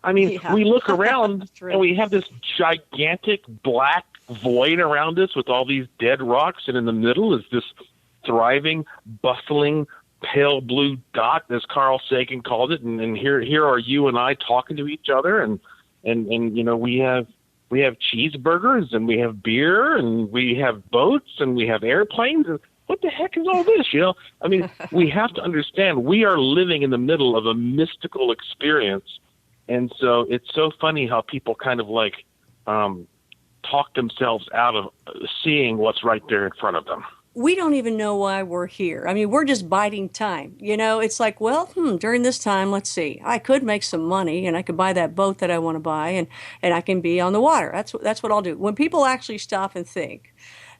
I mean, Yeah. we look around True. and we have this gigantic black void around us with all these dead rocks, and in the middle is this thriving, bustling, pale blue dot, as Carl Sagan called it. And here are you and I talking to each other, and you know, we have cheeseburgers, and we have beer, and we have boats, and we have airplanes. And what the heck is all this? You know, I mean, we have to understand we are living in the middle of a mystical experience. And so it's so funny how people kind of like talk themselves out of seeing what's right there in front of them. We don't even know why we're here. I mean, we're just biding time. You know, it's like, well, during this time, let's see, I could make some money and I could buy that boat that I want to buy, and I can be on the water. That's what I'll do. When people actually stop and think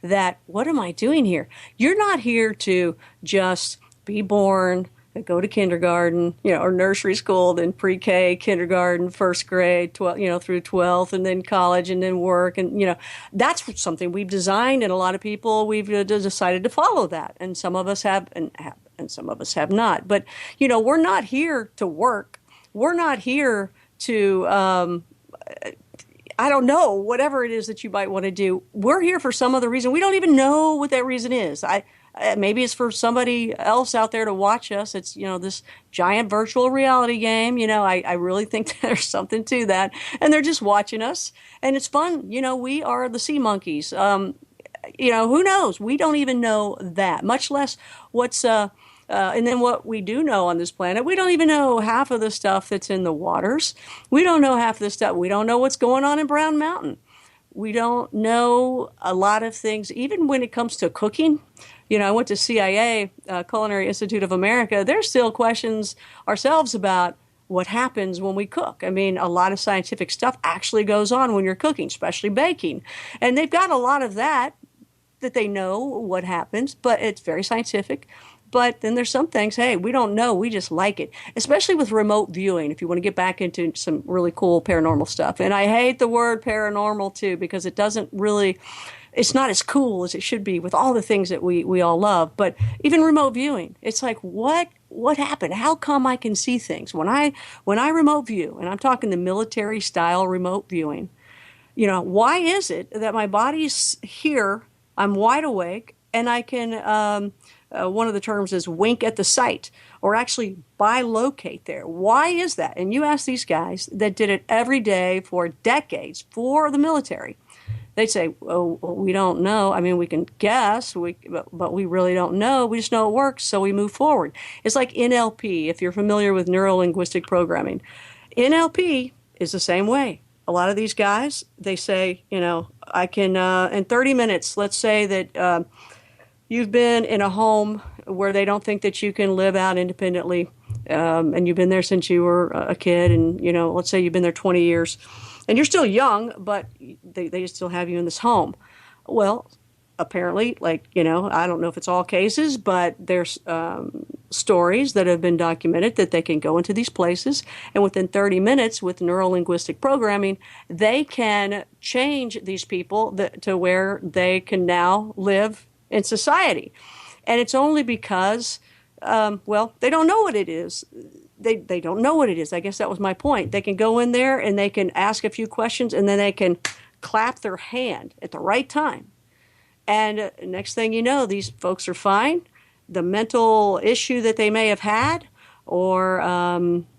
that, what am I doing here? You're not here to just be born, go to kindergarten, you know, or nursery school, then pre-K, kindergarten, first grade, 12, you know, through 12th, and then college, and then work. And, you know, that's something we've designed, and a lot of people, we've decided to follow that. And some of us have, and some of us have not. But, you know, we're not here to work. We're not here to, I don't know, whatever it is that you might want to do. We're here for some other reason. We don't even know what that reason is. Maybe it's for somebody else out there to watch us. It's, you know, this giant virtual reality game. You know, I really think there's something to that. And they're just watching us. And it's fun. You know, we are the sea monkeys. You know, who knows? We don't even know that, much less what's... and then what we do know on this planet, we don't even know half of the stuff that's in the waters. We don't know half of the stuff. We don't know what's going on in Brown Mountain. We don't know a lot of things, even when it comes to cooking. You know, I went to CIA, Culinary Institute of America. There's still questions ourselves about what happens when we cook. I mean, a lot of scientific stuff actually goes on when you're cooking, especially baking. And they've got a lot of that they know what happens, but it's very scientific. But then there's some things, hey, we don't know. We just like it, especially with remote viewing, if you want to get back into some really cool paranormal stuff. And I hate the word paranormal, too, because it doesn't really, it's not as cool as it should be with all the things that we all love. But even remote viewing, it's like, what happened? How come I can see things? When I remote view, and I'm talking the military-style remote viewing, you know, why is it that my body's here, I'm wide awake, and I can... one of the terms is wink at the sight, or actually bilocate there. Why is that? And you ask these guys that did it every day for decades for the military. They'd say, oh, we don't know. I mean, we can guess, but we really don't know. We just know it works, so we move forward. It's like NLP, if you're familiar with neuro-linguistic programming. NLP is the same way. A lot of these guys, they say, you know, I can, in 30 minutes, let's say that... you've been in a home where they don't think that you can live out independently, and you've been there since you were a kid, and, you know, let's say you've been there 20 years, and you're still young, but they still have you in this home. Well, apparently, like, you know, I don't know if it's all cases, but there's stories that have been documented that they can go into these places, and within 30 minutes with neuro-linguistic programming, they can change these people to where they can now live in society. And it's only because, well, they don't know what it is. They don't know what it is. I guess that was my point. They can go in there and they can ask a few questions, and then they can clap their hand at the right time. And next thing you know, these folks are fine. The mental issue that they may have had, or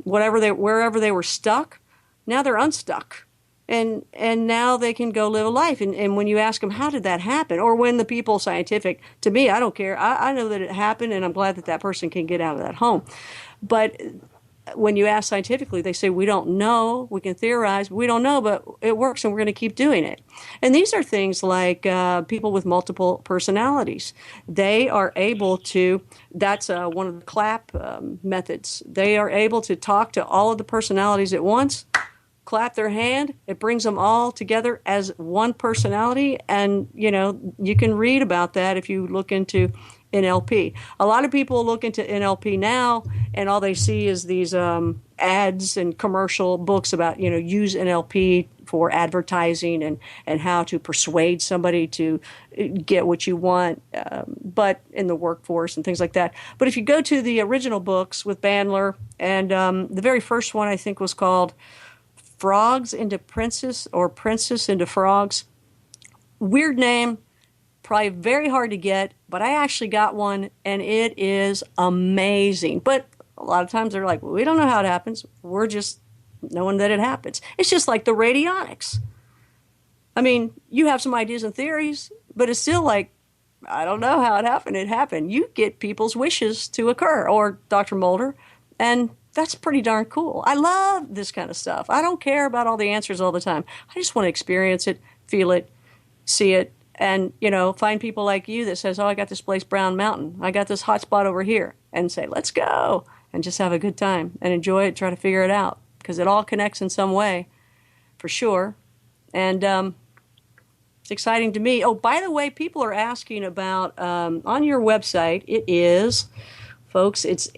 wherever they were stuck, now they're unstuck. And now they can go live a life. And when you ask them, how did that happen? Or when the people scientific, to me, I don't care. I know that it happened, and I'm glad that person can get out of that home. But when you ask scientifically, they say, we don't know. We can theorize. We don't know, but it works, and we're going to keep doing it. And these are things like people with multiple personalities. They are able to, that's one of the clap methods. They are able to talk to all of the personalities at once, clap their hand. It brings them all together as one personality. And, you know, you can read about that if you look into NLP. A lot of people look into NLP now, and all they see is these ads and commercial books about, you know, use NLP for advertising and how to persuade somebody to get what you want, but in the workforce and things like that. But if you go to the original books with Bandler, and the very first one I think was called frogs into princess or princess into frogs. Weird name, probably very hard to get, but I actually got one, and it is amazing. But a lot of times they're like, well, we don't know how it happens. We're just knowing that it happens. It's just like the radionics. I mean, you have some ideas and theories, but it's still like, I don't know how it happened. It happened. You get people's wishes to occur, or Dr. Mulder, and that's pretty darn cool. I love this kind of stuff. I don't care about all the answers all the time. I just want to experience it, feel it, see it, and, find people like you that says, oh, I got this place, Brown Mountain. I got this hot spot over here, and say, let's go, and just have a good time and enjoy it, try to figure it out, because it all connects in some way, for sure. And it's exciting to me. Oh, by the way, people are asking about, on your website, it is, folks, it's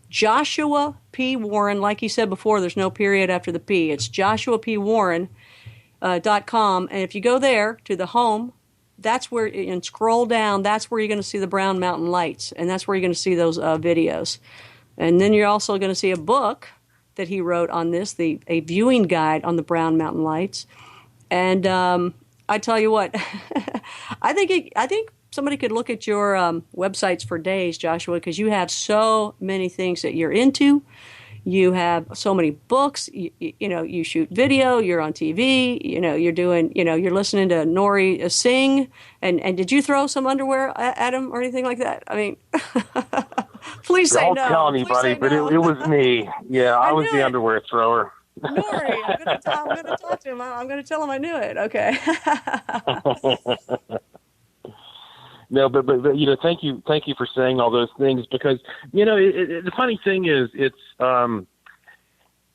Joshua P. Warren. Like you said before, there's no period after the P. It's joshuapwarren.com. And if you go there to the home, that's where, and scroll down, that's where you're going to see the Brown Mountain Lights. And that's where you're going to see those videos. And then you're also going to see a book that he wrote on this, a viewing guide on the Brown Mountain Lights. And I tell you what, I think somebody could look at your websites for days, Joshua, because you have so many things that you're into. You have so many books. You shoot video. You're on TV. You're doing. You're listening to Nori sing. And did you throw some underwear at him or anything like that? I mean, please say no. Don't tell anybody, but it was me. Yeah, I was the underwear thrower. Nori, I'm going to talk to him. I'm going to tell him I knew it. Okay. No, but thank you for saying all those things, because the funny thing is I'm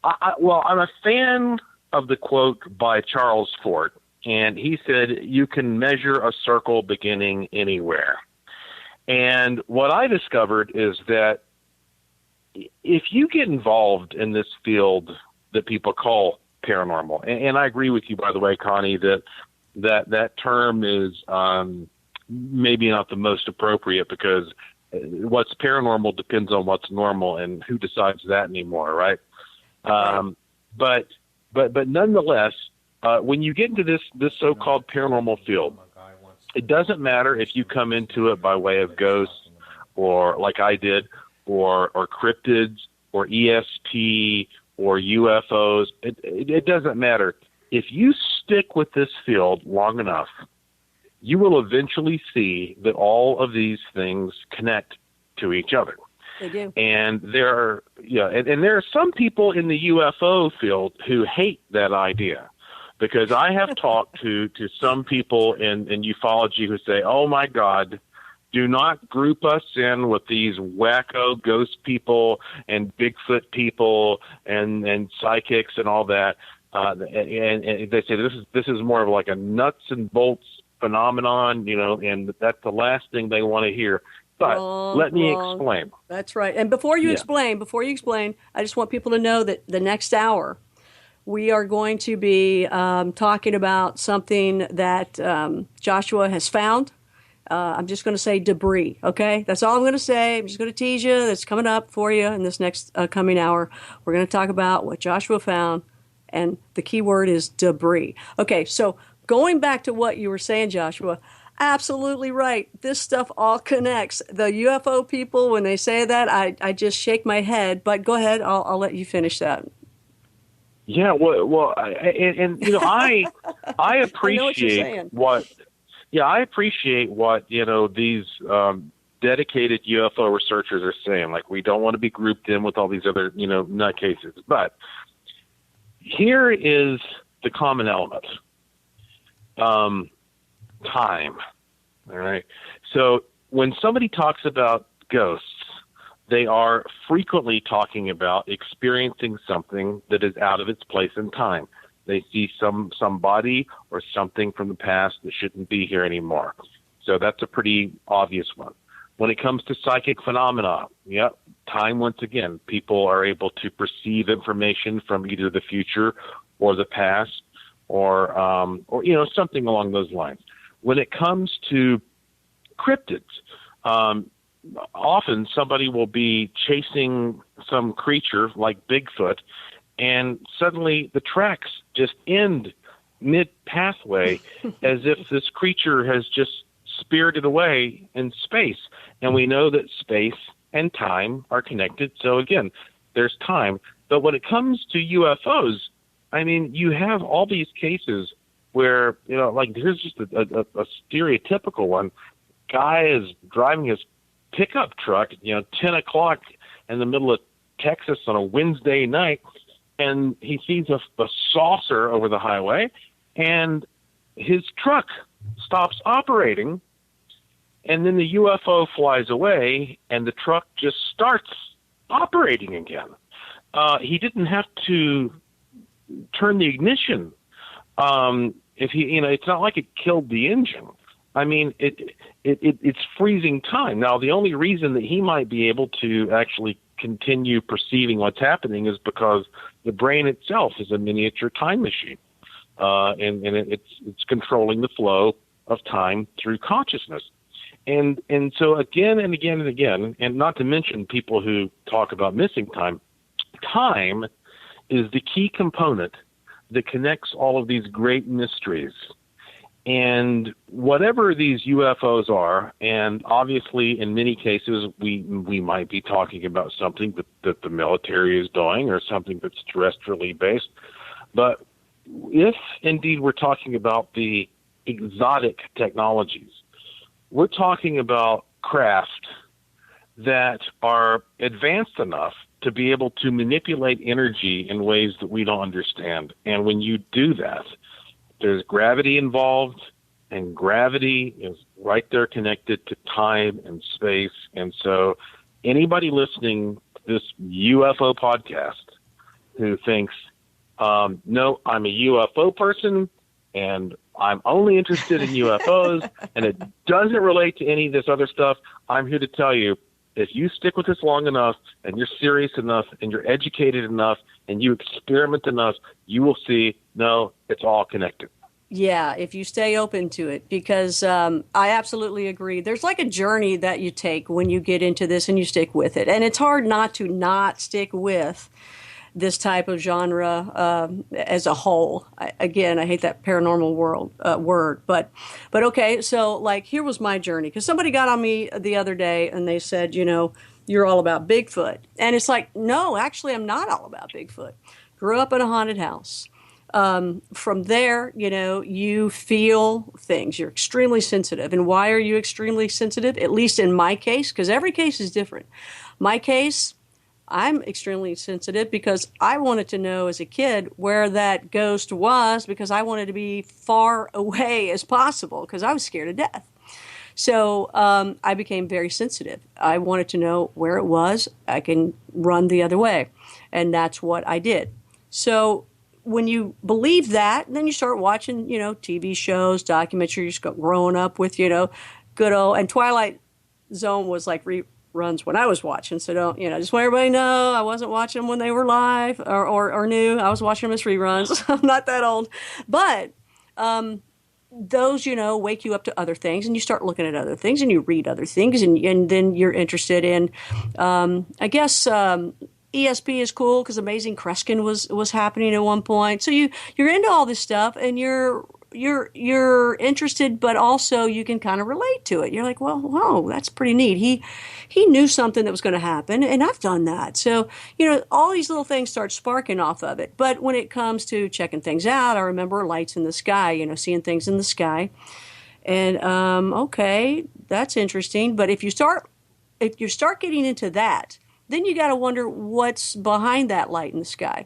a fan of the quote by Charles Fort, and he said you can measure a circle beginning anywhere. And what I discovered is that if you get involved in this field that people call paranormal, and I agree with you, by the way, Connie, that term is maybe not the most appropriate, because what's paranormal depends on what's normal, and who decides that anymore, right? But nonetheless, when you get into this so-called paranormal field, it doesn't matter if you come into it by way of ghosts, or like I did, or cryptids, or ESP, or UFOs. It doesn't matter. If you stick with this field long enough, you will eventually see that all of these things connect to each other. They do. And there are some people in the UFO field who hate that idea, because I have talked to some people in ufology who say, oh my God, do not group us in with these wacko ghost people and Bigfoot people and psychics and all that. And they say this is more of like a nuts and bolts phenomenon, and that's the last thing they want to hear. But let me explain. That's right. And before you explain, I just want people to know that the next hour we are going to be talking about something that Joshua has found. I'm just going to say debris, okay? That's all I'm going to say. I'm just going to tease you. That's coming up for you in this next coming hour. We're going to talk about what Joshua found, and the key word is debris. Okay, so going back to what you were saying, Joshua, absolutely right. This stuff all connects. The UFO people, when they say that, I just shake my head. But go ahead. I'll let you finish that. Yeah, I appreciate I appreciate what these dedicated UFO researchers are saying. Like, we don't want to be grouped in with all these other nutcases. But here is the common element: time. All right. So when somebody talks about ghosts, they are frequently talking about experiencing something that is out of its place in time. They see somebody or something from the past that shouldn't be here anymore. So that's a pretty obvious one. When it comes to psychic phenomena, time once again, people are able to perceive information from either the future or the past, or something along those lines. When it comes to cryptids, often somebody will be chasing some creature like Bigfoot, and suddenly the tracks just end mid-pathway as if this creature has just spirited away in space. And we know that space and time are connected. So again, there's time. But when it comes to UFOs, I mean, you have all these cases where, like here's just a stereotypical one. Guy is driving his pickup truck, 10 o'clock in the middle of Texas on a Wednesday night, and he sees a saucer over the highway, and his truck stops operating, and then the UFO flies away, and the truck just starts operating again. He didn't have to turn the ignition. If he, it's not like it killed the engine. I mean, it's freezing time. Now, the only reason that he might be able to actually continue perceiving what's happening is because the brain itself is a miniature time machine, and it's controlling the flow of time through consciousness. And so again and again and again, and not to mention people who talk about missing time, time is the key component that connects all of these great mysteries. And whatever these UFOs are, and obviously in many cases we might be talking about something that the military is doing or something that's terrestrially based. But if indeed we're talking about the exotic technologies, we're talking about craft that are advanced enough to be able to manipulate energy in ways that we don't understand. And when you do that, there's gravity involved, and gravity is right there connected to time and space. And so anybody listening to this UFO podcast who thinks, no, I'm a UFO person, and I'm only interested in UFOs, and it doesn't relate to any of this other stuff, I'm here to tell you, if you stick with this long enough, and you're serious enough, and you're educated enough, and you experiment enough, you will see, no, it's all connected. Yeah, if you stay open to it, because I absolutely agree. There's like a journey that you take when you get into this and you stick with it. And it's hard not to not stick with this type of genre as a whole. I hate that paranormal word, but okay. So like, here was my journey, because somebody got on me the other day and they said, you're all about Bigfoot. And it's like, no, actually, I'm not all about Bigfoot. Grew up in a haunted house. From there, you feel things. You're extremely sensitive. And why are you extremely sensitive? At least in my case, because every case is different. My case, I'm extremely sensitive because I wanted to know as a kid where that ghost was, because I wanted to be far away as possible because I was scared to death. So I became very sensitive. I wanted to know where it was. I can run the other way. And that's what I did. So when you believe that, then you start watching, TV shows, documentaries, growing up with, good old, and Twilight Zone was like reruns when I was watching. So don't, just want everybody to know I wasn't watching them when they were live or new. I was watching them as reruns. I'm not that old. But those, wake you up to other things, and you start looking at other things, and you read other things, and then you're interested in, I guess, ESP is cool because Amazing Kreskin was happening at one point. So you're into all this stuff, and you're interested, but also you can kind of relate to it. You're like, well, whoa, that's pretty neat. He knew something that was going to happen, and I've done that. So, all these little things start sparking off of it. But when it comes to checking things out, I remember lights in the sky, seeing things in the sky. And, okay, that's interesting. But if you start getting into that, then you got to wonder what's behind that light in the sky.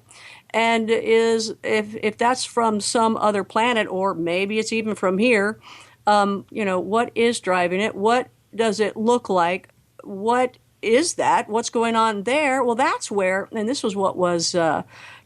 And if that's from some other planet, or maybe it's even from here, what is driving it? What does it look like? What is that? What's going on there? Well, that's where, and this was what was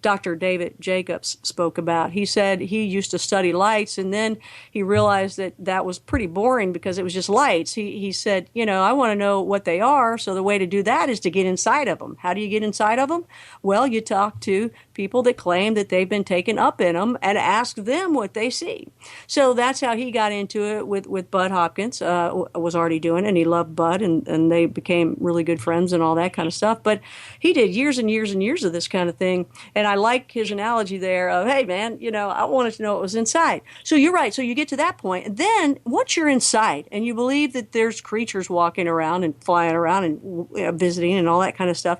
Dr. David Jacobs spoke about. He said he used to study lights, and then he realized that was pretty boring because it was just lights. He said, I want to know what they are, so the way to do that is to get inside of them. How do you get inside of them? Well, you talk to people that claim that they've been taken up in them and ask them what they see. So that's how he got into it with Bud Hopkins, was already doing it, and he loved Bud, and they became really good friends and all that kind of stuff. But he did years and years and years of this kind of thing, and I I like his analogy there of, hey, man, I wanted to know what was inside. So you're right. So you get to that point. And then once you're inside and you believe that there's creatures walking around and flying around and visiting and all that kind of stuff,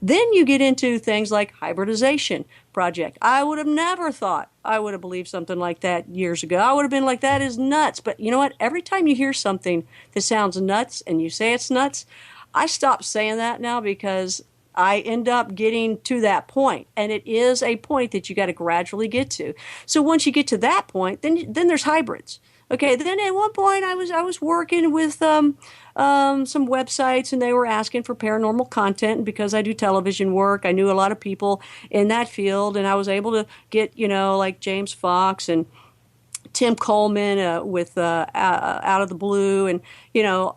then you get into things like hybridization project. I would have never thought I would have believed something like that years ago. I would have been like, that is nuts. But you know what? Every time you hear something that sounds nuts and you say it's nuts, I stop saying that now because I end up getting to that point, and it is a point that you got to gradually get to. So once you get to that point, then there's hybrids. Okay, then at one point I was working with some websites, and they were asking for paranormal content. And because I do television work, I knew a lot of people in that field, and I was able to get like James Fox and Tim Coleman with Out of the Blue, and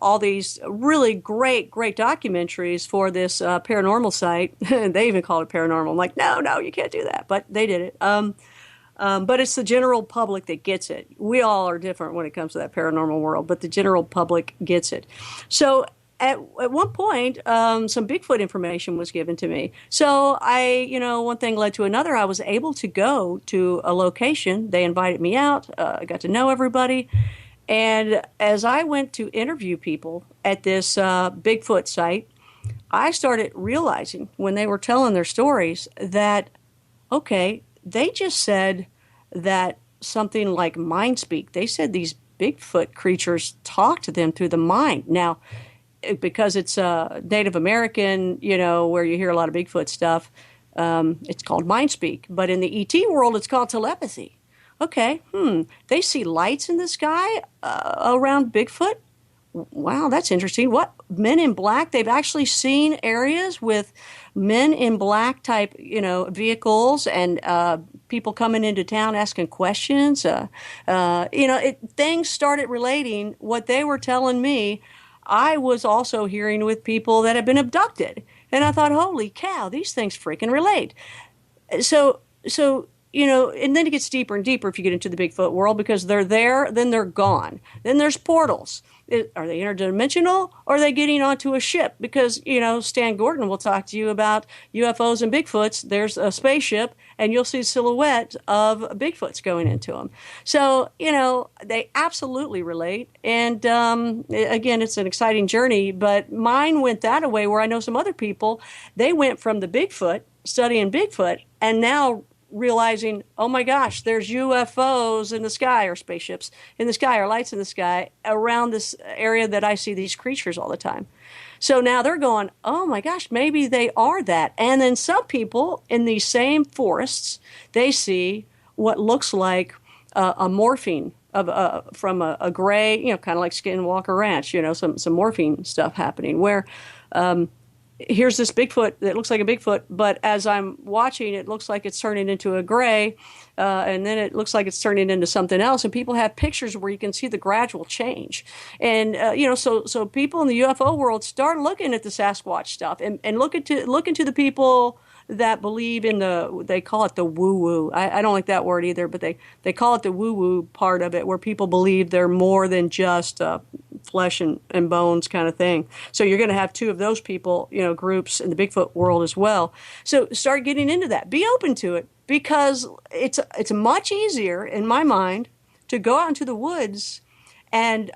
all these really great documentaries for this paranormal site. They even called it paranormal. I'm like, no, you can't do that, but they did it. But it's the general public that gets it. We all are different when it comes to that paranormal world, but the general public gets it. So at one point, some Bigfoot information was given to me. So one thing led to another. I was able to go to a location. They invited me out. I got to know everybody. And as I went to interview people at this Bigfoot site, I started realizing when they were telling their stories that, okay, they just said that something like mind speak. They said these Bigfoot creatures talk to them through the mind. Now, because it's Native American, where you hear a lot of Bigfoot stuff, it's called mind speak. But in the ET world, it's called telepathy. Okay, they see lights in the sky around Bigfoot? Wow, that's interesting. What, men in black? They've actually seen areas with men in black type, vehicles and people coming into town asking questions. Things started relating. What they were telling me, I was also hearing with people that had been abducted. And I thought, holy cow, these things freaking relate. So and then it gets deeper and deeper if you get into the Bigfoot world, because they're there, then they're gone. Then there's portals. Are they interdimensional, or are they getting onto a ship? Because, Stan Gordon will talk to you about UFOs and Bigfoots. There's a spaceship, and you'll see a silhouette of Bigfoots going into them. So, they absolutely relate. And, again, it's an exciting journey. But mine went that way, where I know some other people, they went from the Bigfoot, studying Bigfoot, and now realizing, oh my gosh, there's UFOs in the sky, or spaceships in the sky, or lights in the sky around this area that I see these creatures all the time. So now they're going, oh my gosh, maybe they are that. And then some people in these same forests, they see what looks like a morphine of from a gray, kind of like Skinwalker Ranch, some morphine stuff happening where here's this Bigfoot that looks like a Bigfoot, but as I'm watching, it looks like it's turning into a gray, and then it looks like it's turning into something else. And people have pictures where you can see the gradual change. And so people in the UFO world start looking at the Sasquatch stuff and look into the people that believe in they call it the woo-woo. I don't like that word either, but they call it the woo-woo part of it, where people believe they're more than just flesh and bones kind of thing. So you're going to have two of those people, groups in the Bigfoot world as well. So start getting into that. Be open to it, because it's much easier, in my mind, to go out into the woods and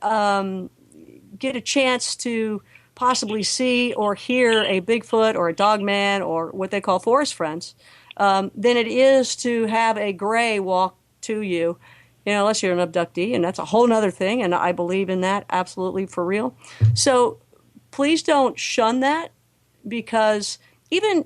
get a chance to possibly see or hear a Bigfoot or a dogman or what they call forest friends, than it is to have a gray walk to you, unless you're an abductee, and that's a whole other thing, and I believe in that absolutely for real. So please don't shun that, because even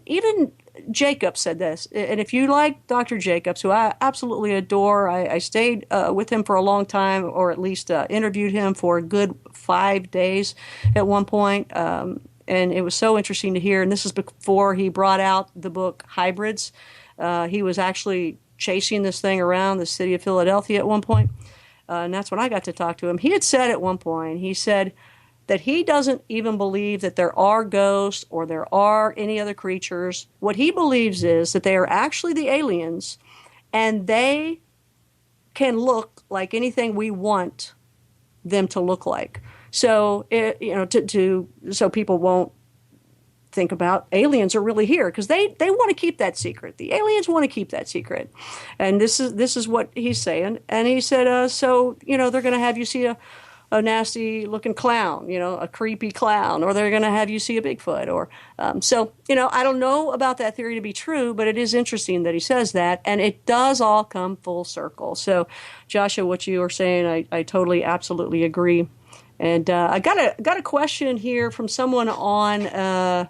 Jacobs said this, and if you like Dr. Jacobs, who I absolutely adore, I stayed with him for a long time, or at least interviewed him for a good 5 days at one point, and it was so interesting to hear. And this is before he brought out the book Hybrids. He was actually chasing this thing around the city of Philadelphia at one point, and that's when I got to talk to him. He had said at one point, he said that he doesn't even believe that there are ghosts or there are any other creatures. What he believes is that they are actually the aliens, and they can look like anything we want them to look like. So so people won't think about aliens are really here, because they want to keep that secret. The aliens want to keep that secret. And this is what he's saying. And he said, so, they're going to have you see a nasty looking clown, a creepy clown, or they're going to have you see a Bigfoot. Or so, I don't know about that theory to be true, but it is interesting that he says that, and it does all come full circle. So, Joshua, what you are saying, I totally, absolutely agree. And I got a question here from someone on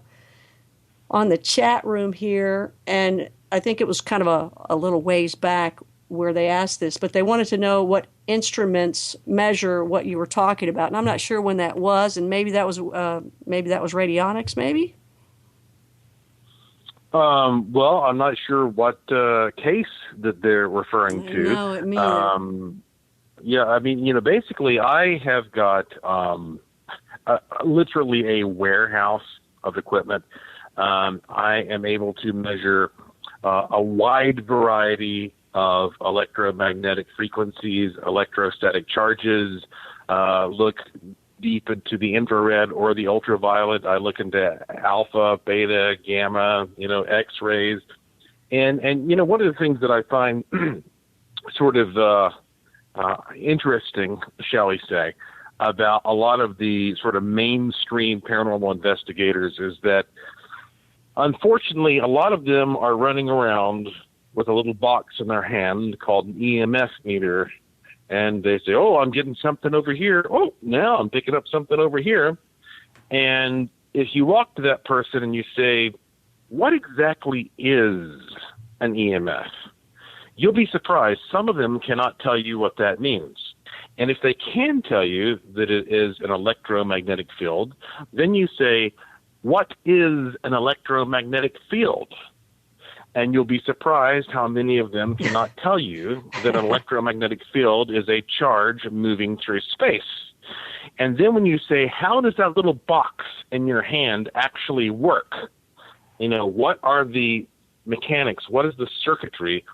the chat room here, and I think it was kind of a little ways back where they asked this, but they wanted to know what instruments measure what you were talking about, and I'm not sure when that was, and maybe that was radionics, maybe. Well, I'm not sure what case that they're referring to. No, me either. Yeah, I mean, basically, I have got literally a warehouse of equipment. I am able to measure a wide variety of electromagnetic frequencies, electrostatic charges, look deep into the infrared or the ultraviolet. I look into alpha, beta, gamma, X-rays. And one of the things that I find sort of interesting, shall we say, about a lot of the sort of mainstream paranormal investigators is that, unfortunately, a lot of them are running around with a little box in their hand called an EMF meter, and they say, oh, I'm getting something over here. Oh, now I'm picking up something over here. And if you walk to that person and you say, what exactly is an EMF? You'll be surprised. Some of them cannot tell you what that means. And if they can tell you that it is an electromagnetic field, then you say, what is an electromagnetic field? And you'll be surprised how many of them cannot tell you that an electromagnetic field is a charge moving through space. And then when you say, how does that little box in your hand actually work? What are the mechanics? What is the circuitry?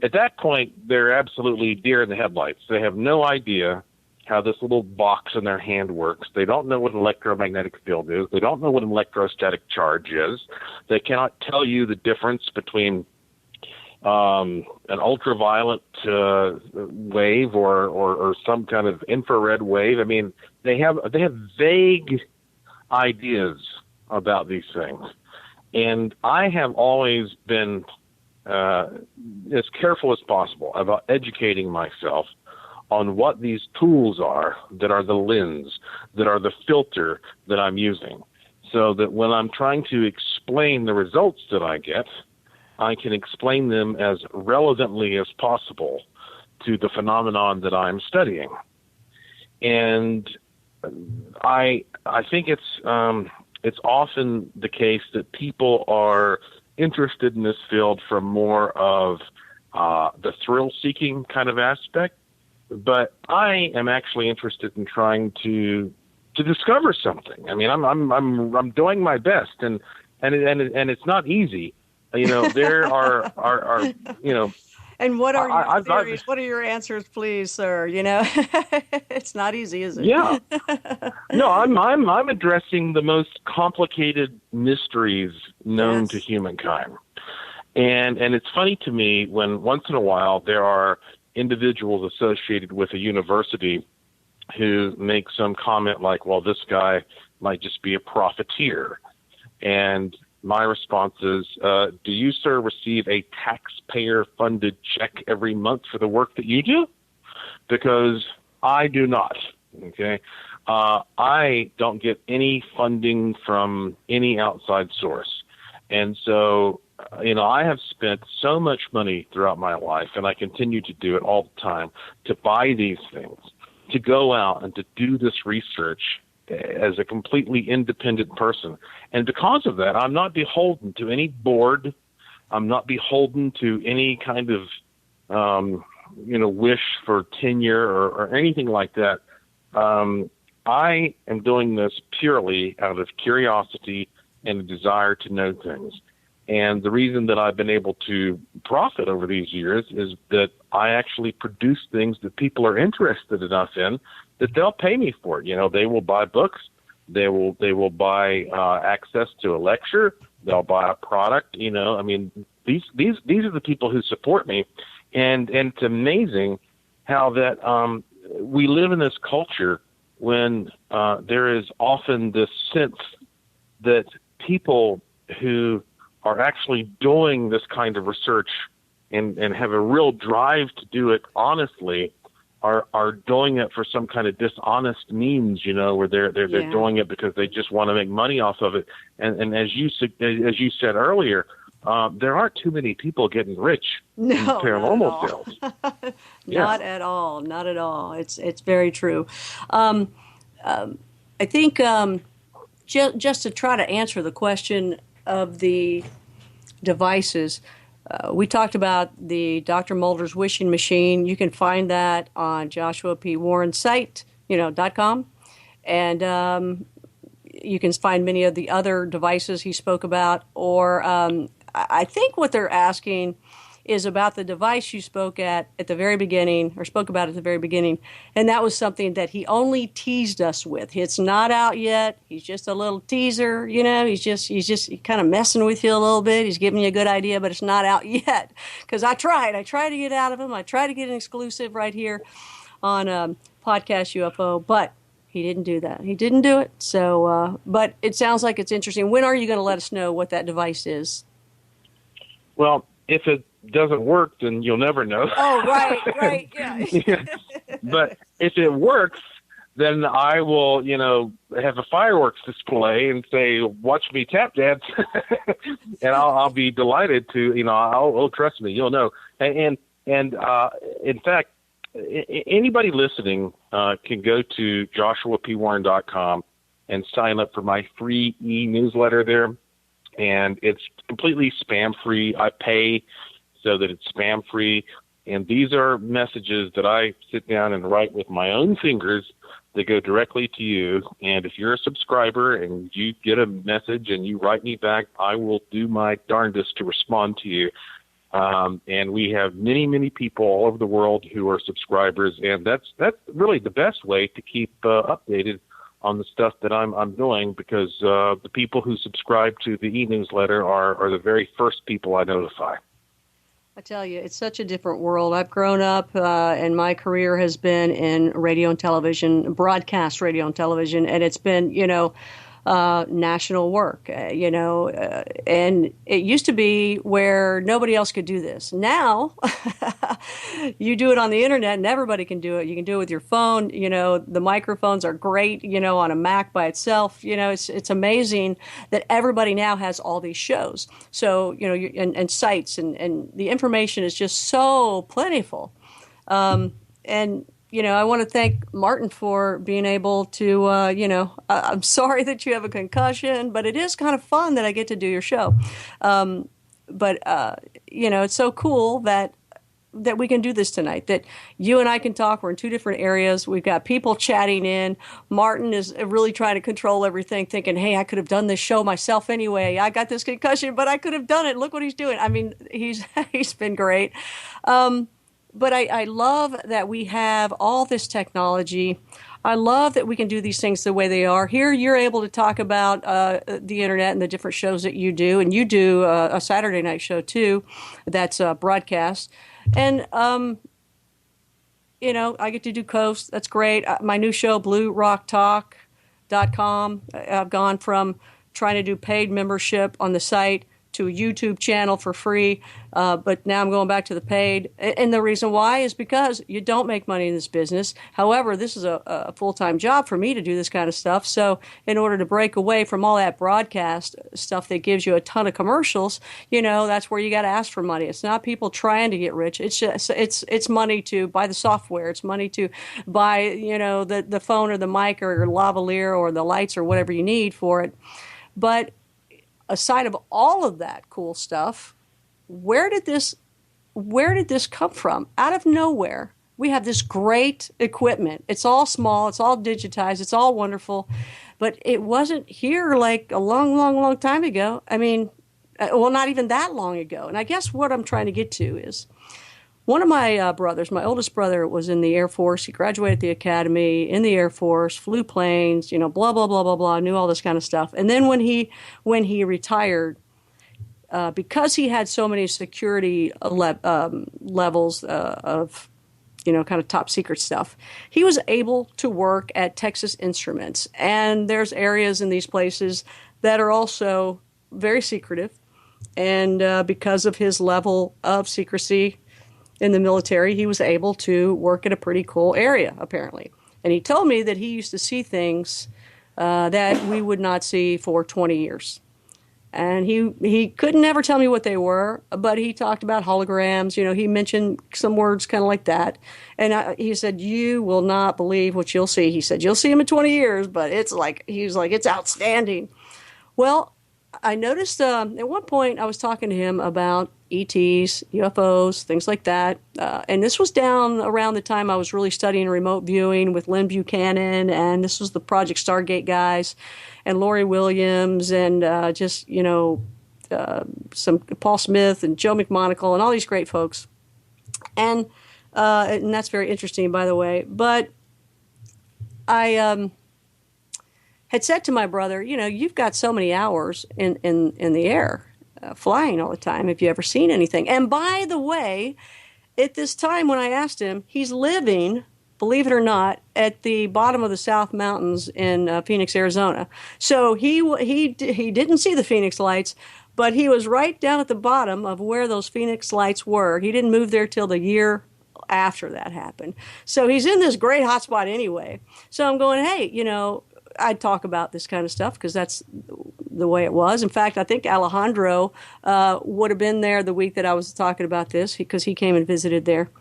At that point, they're absolutely deer in the headlights. They have no idea how this little box in their hand works. They don't know what an electromagnetic field is. They don't know what an electrostatic charge is. They cannot tell you the difference between an ultraviolet wave or some kind of infrared wave. I mean, they have vague ideas about these things. And I have always been as careful as possible about educating myself on what these tools are that are the lens, that are the filter that I'm using, so that when I'm trying to explain the results that I get, I can explain them as relevantly as possible to the phenomenon that I'm studying. And I think it's often the case that people are interested in this field from more of the thrill-seeking kind of aspect. But I am actually interested in trying to discover something. I mean, I'm doing my best, and it's not easy. There are And what are your theories? What are your answers, please, sir? It's not easy, is it? Yeah. No, I'm addressing the most complicated mysteries known to humankind, and it's funny to me when once in a while there are individuals associated with a university who make some comment like, well, this guy might just be a profiteer. And my response is, do you, sir, receive a taxpayer-funded check every month for the work that you do? Because I do not, okay? I don't get any funding from any outside source. And so I have spent so much money throughout my life, and I continue to do it all the time, to buy these things, to go out and to do this research as a completely independent person. And because of that, I'm not beholden to any board. I'm not beholden to any kind of, wish for tenure or anything like that. I am doing this purely out of curiosity and a desire to know things. And the reason that I've been able to profit over these years is that I actually produce things that people are interested enough in that they'll pay me for it. They will buy books, They will buy access to a lecture. They'll buy a product. These are the people who support me, and it's amazing how that we live in this culture when there is often this sense that people who are actually doing this kind of research and have a real drive to do it honestly are doing it for some kind of dishonest means, where they're doing it because they just want to make money off of it. And as you said earlier, there aren't too many people getting rich in paranormal sales. Not at all. Not at all. It's very true. I think just to try to answer the question of the devices, we talked about the Dr. Mulder's wishing machine. You can find that on Joshua P. Warren's site, .com. And you can find many of the other devices he spoke about. Or I think what they're asking is about the device you spoke about at the very beginning, and that was something that he only teased us with. It's not out yet. He's just a little teaser, He's just kind of messing with you a little bit. He's giving you a good idea, but it's not out yet. Because I tried to get out of him. I tried to get an exclusive right here on Podcast UFO, but he didn't do that. He didn't do it. So, but it sounds like it's interesting. When are you going to let us know what that device is? If it doesn't work, then you'll never know. Oh, right, yeah. But if it works, then I will, have a fireworks display and say, "Watch me tap dance," and I'll be delighted to, trust me, you'll know. And in fact, anybody listening can go to joshuapwarren.com and sign up for my free e-newsletter there. And it's completely spam-free. I pay so that it's spam-free. And these are messages that I sit down and write with my own fingers that go directly to you. And if you're a subscriber and you get a message and you write me back, I will do my darndest to respond to you. And we have many, many people all over the world who are subscribers. And that's really the best way to keep updated on the stuff that I'm doing, because the people who subscribe to the e-newsletter are the very first people I notify. I tell you, it's such a different world. I've grown up, and my career has been in radio and television, broadcast radio and television, and it's been, national work, and it used to be where nobody else could do this. Now, you do it on the internet and everybody can do it. You can do it with your phone. The microphones are great, on a Mac by itself. It's amazing that everybody now has all these shows. So, and sites and the information is just so plentiful. And I want to thank Martin for being able to, I'm sorry that you have a concussion, but it is kind of fun that I get to do your show. It's so cool that we can do this tonight, that you and I can talk. We're in two different areas. We've got people chatting in. Martin is really trying to control everything, thinking, hey, I could have done this show myself anyway. I got this concussion, but I could have done it. Look what he's doing. I mean, he's been great. But I love that we have all this technology. I love that we can do these things the way they are. Here you're able to talk about the internet and the different shows that you do. And you do a Saturday night show, too, that's broadcast. And, I get to do Coast. That's great. My new show, BlueRockTalk.com. I've gone from trying to do paid membership on the site to a YouTube channel for free, but now I'm going back to the paid. And the reason why is because you don't make money in this business. However, this is a full-time job for me to do this kind of stuff. So in order to break away from all that broadcast stuff that gives you a ton of commercials, that's where you got to ask for money. It's not people trying to get rich. It's just, it's money to buy the software. It's money to buy, the phone or the mic or lavalier or the lights or whatever you need for it. But aside of all of that cool stuff, where did this come from? Out of nowhere, we have this great equipment. It's all small, it's all digitized, it's all wonderful, but it wasn't here like a long, long, long time ago. I mean, not even that long ago. And I guess what I'm trying to get to is, one of my brothers, my oldest brother, was in the Air Force. He graduated the academy in the Air Force, flew planes, blah, blah, blah, blah, blah, knew all this kind of stuff. And then when he retired, because he had so many security levels of, kind of top secret stuff, he was able to work at Texas Instruments. And there's areas in these places that are also very secretive. And because of his level of secrecy in the military, he was able to work at a pretty cool area, apparently. And he told me that he used to see things that we would not see for 20 years. And he couldn't never tell me what they were, but he talked about holograms. He mentioned some words kind of like that. And he said, you will not believe what you'll see. He said, you'll see him in 20 years, but it's outstanding. Well, I noticed at one point I was talking to him about ETs, UFOs, things like that. And this was down around the time I was really studying remote viewing with Lynn Buchanan, and this was the Project Stargate guys, and Lori Williams, and some Paul Smith and Joe McMonagle and all these great folks. And that's very interesting, by the way. But I had said to my brother, you've got so many hours in the air, flying all the time. Have you ever seen anything? And by the way, at this time when I asked him, he's living, believe it or not, at the bottom of the South Mountains in Phoenix, Arizona. So he didn't see the Phoenix lights, but he was right down at the bottom of where those Phoenix lights were. He didn't move there till the year after that happened. So he's in this great hot spot anyway. So I'm going, hey, I'd talk about this kind of stuff because that's the way it was. In fact, I think Alejandro would have been there the week that I was talking about this because he came and visited there.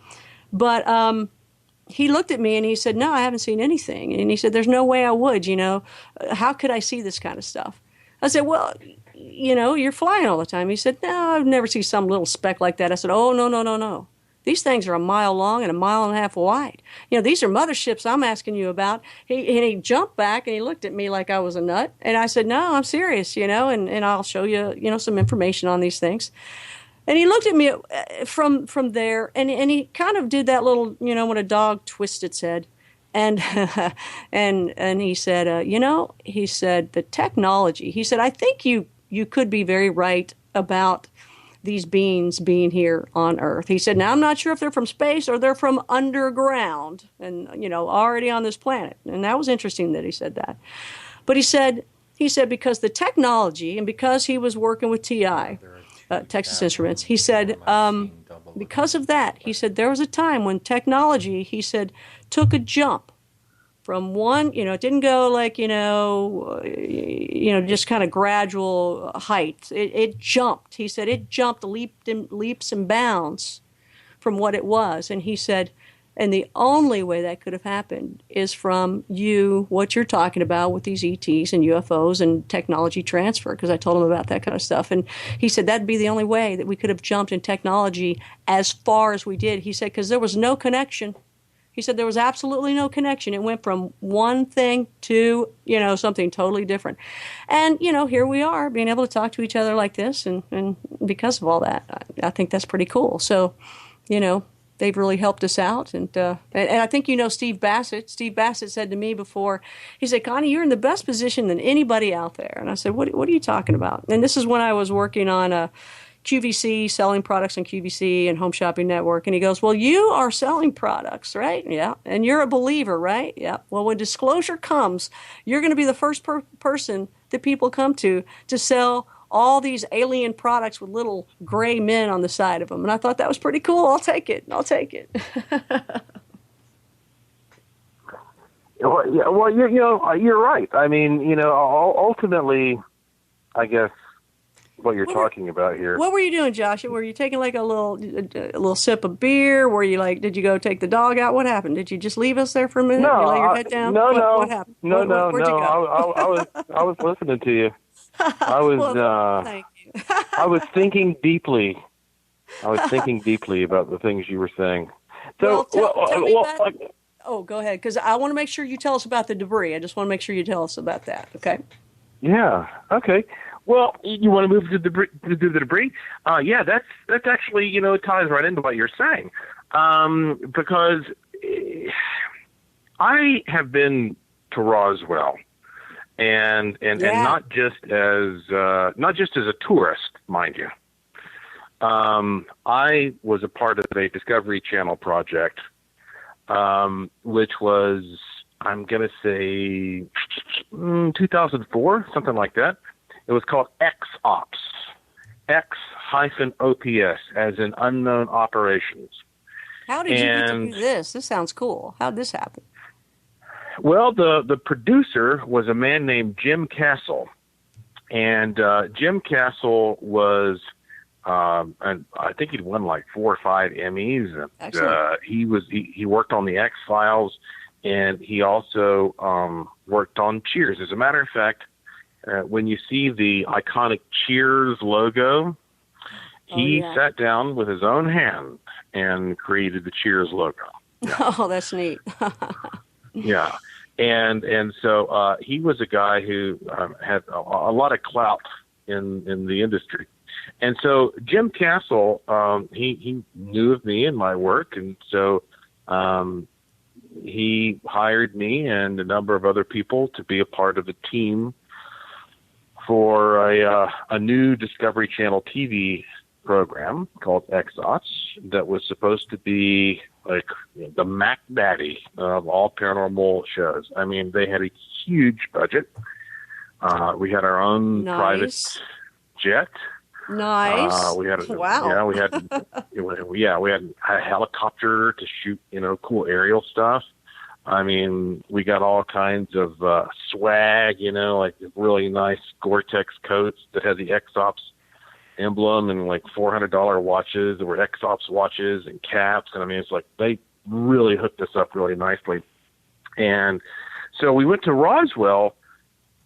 But he looked at me and he said, no, I haven't seen anything. And he said, there's no way I would, how could I see this kind of stuff? I said, well, you're flying all the time. He said, no, I've never seen some little speck like that. I said, oh, no. These things are a mile long and a mile and a half wide. These are motherships I'm asking you about. He jumped back and he looked at me like I was a nut. And I said, no, I'm serious, and I'll show you, some information on these things. And he looked at me from there and he kind of did that little, when a dog twists its head. And and he said, he said, the technology, he said, I think you could be very right about these beings being here on Earth. He said, now I'm not sure if they're from space or they're from underground and, already on this planet. And that was interesting that he said that. But he said, because the technology and because he was working with TI, Texas Instruments, he said, because of that, he said, there was a time when technology, he said, took a jump from one, it didn't go like, just kind of gradual height. It jumped. He said it jumped leaps and bounds from what it was. And he said, and the only way that could have happened is from what you're talking about with these ETs and UFOs and technology transfer, because I told him about that kind of stuff. And he said that'd be the only way that we could have jumped in technology as far as we did. He said, because there was no connection. He said there was absolutely no connection. It went from one thing to, something totally different. And, here we are being able to talk to each other like this. And because of all that, I think that's pretty cool. So, they've really helped us out. And I think Steve Bassett. Steve Bassett said to me before, he said, Connie, you're in the best position than anybody out there. And I said, what are you talking about? And this is when I was working on QVC, selling products on QVC and Home Shopping Network. And he goes, well, you are selling products, right? Yeah. And you're a believer, right? Yeah. Well, when disclosure comes, you're going to be the first person that people come to sell all these alien products with little gray men on the side of them. And I thought that was pretty cool. I'll take it. Well, you're right. I mean, ultimately, I guess, what you're talking about here. What were you doing, Josh? Were you taking like a little sip of beer? Were you did you go take the dog out? What happened? Did you just leave us there for a minute? No, you lay your head down? No, what happened? No. Where'd you go? I was listening to you. I was thank you. I was thinking deeply. About the things you were saying. So, tell me about, go ahead, because I want to make sure you tell us about the debris. I just want to make sure you tell us about that. Okay. Yeah. Okay. Well, you want to move to the debris? Yeah, that's actually, it ties right into what you're saying, because I have been to Roswell, and not just as a tourist, mind you. I was a part of a Discovery Channel project, which was, I'm going to say 2004, something like that. It was called X-Ops, X-OPS, as in unknown operations. How did you get to do this? This sounds cool. How did this happen? Well, the producer was a man named Jim Castle, and Jim Castle was, and I think he'd won like 4 or 5 Emmys. He worked on the X-Files, and he also worked on Cheers. As a matter of fact, when you see the iconic Cheers logo, he sat down with his own hand and created the Cheers logo. Yeah. Oh, that's neat. Yeah. And so he was a guy who had a lot of clout in the industry. And so Jim Castle, he knew of me and my work, and so he hired me and a number of other people to be a part of the team for a new Discovery Channel TV program called X-Ops that was supposed to be like the Mac Daddy of all paranormal shows. I mean, they had a huge budget. We had our own private jet. Nice. We had wow. Yeah, we had a helicopter to shoot, cool aerial stuff. I mean, we got all kinds of swag, like really nice Gore-Tex coats that had the X-Ops emblem, and like $400 watches that were X-Ops watches and caps. And I mean, it's like they really hooked us up really nicely. And so we went to Roswell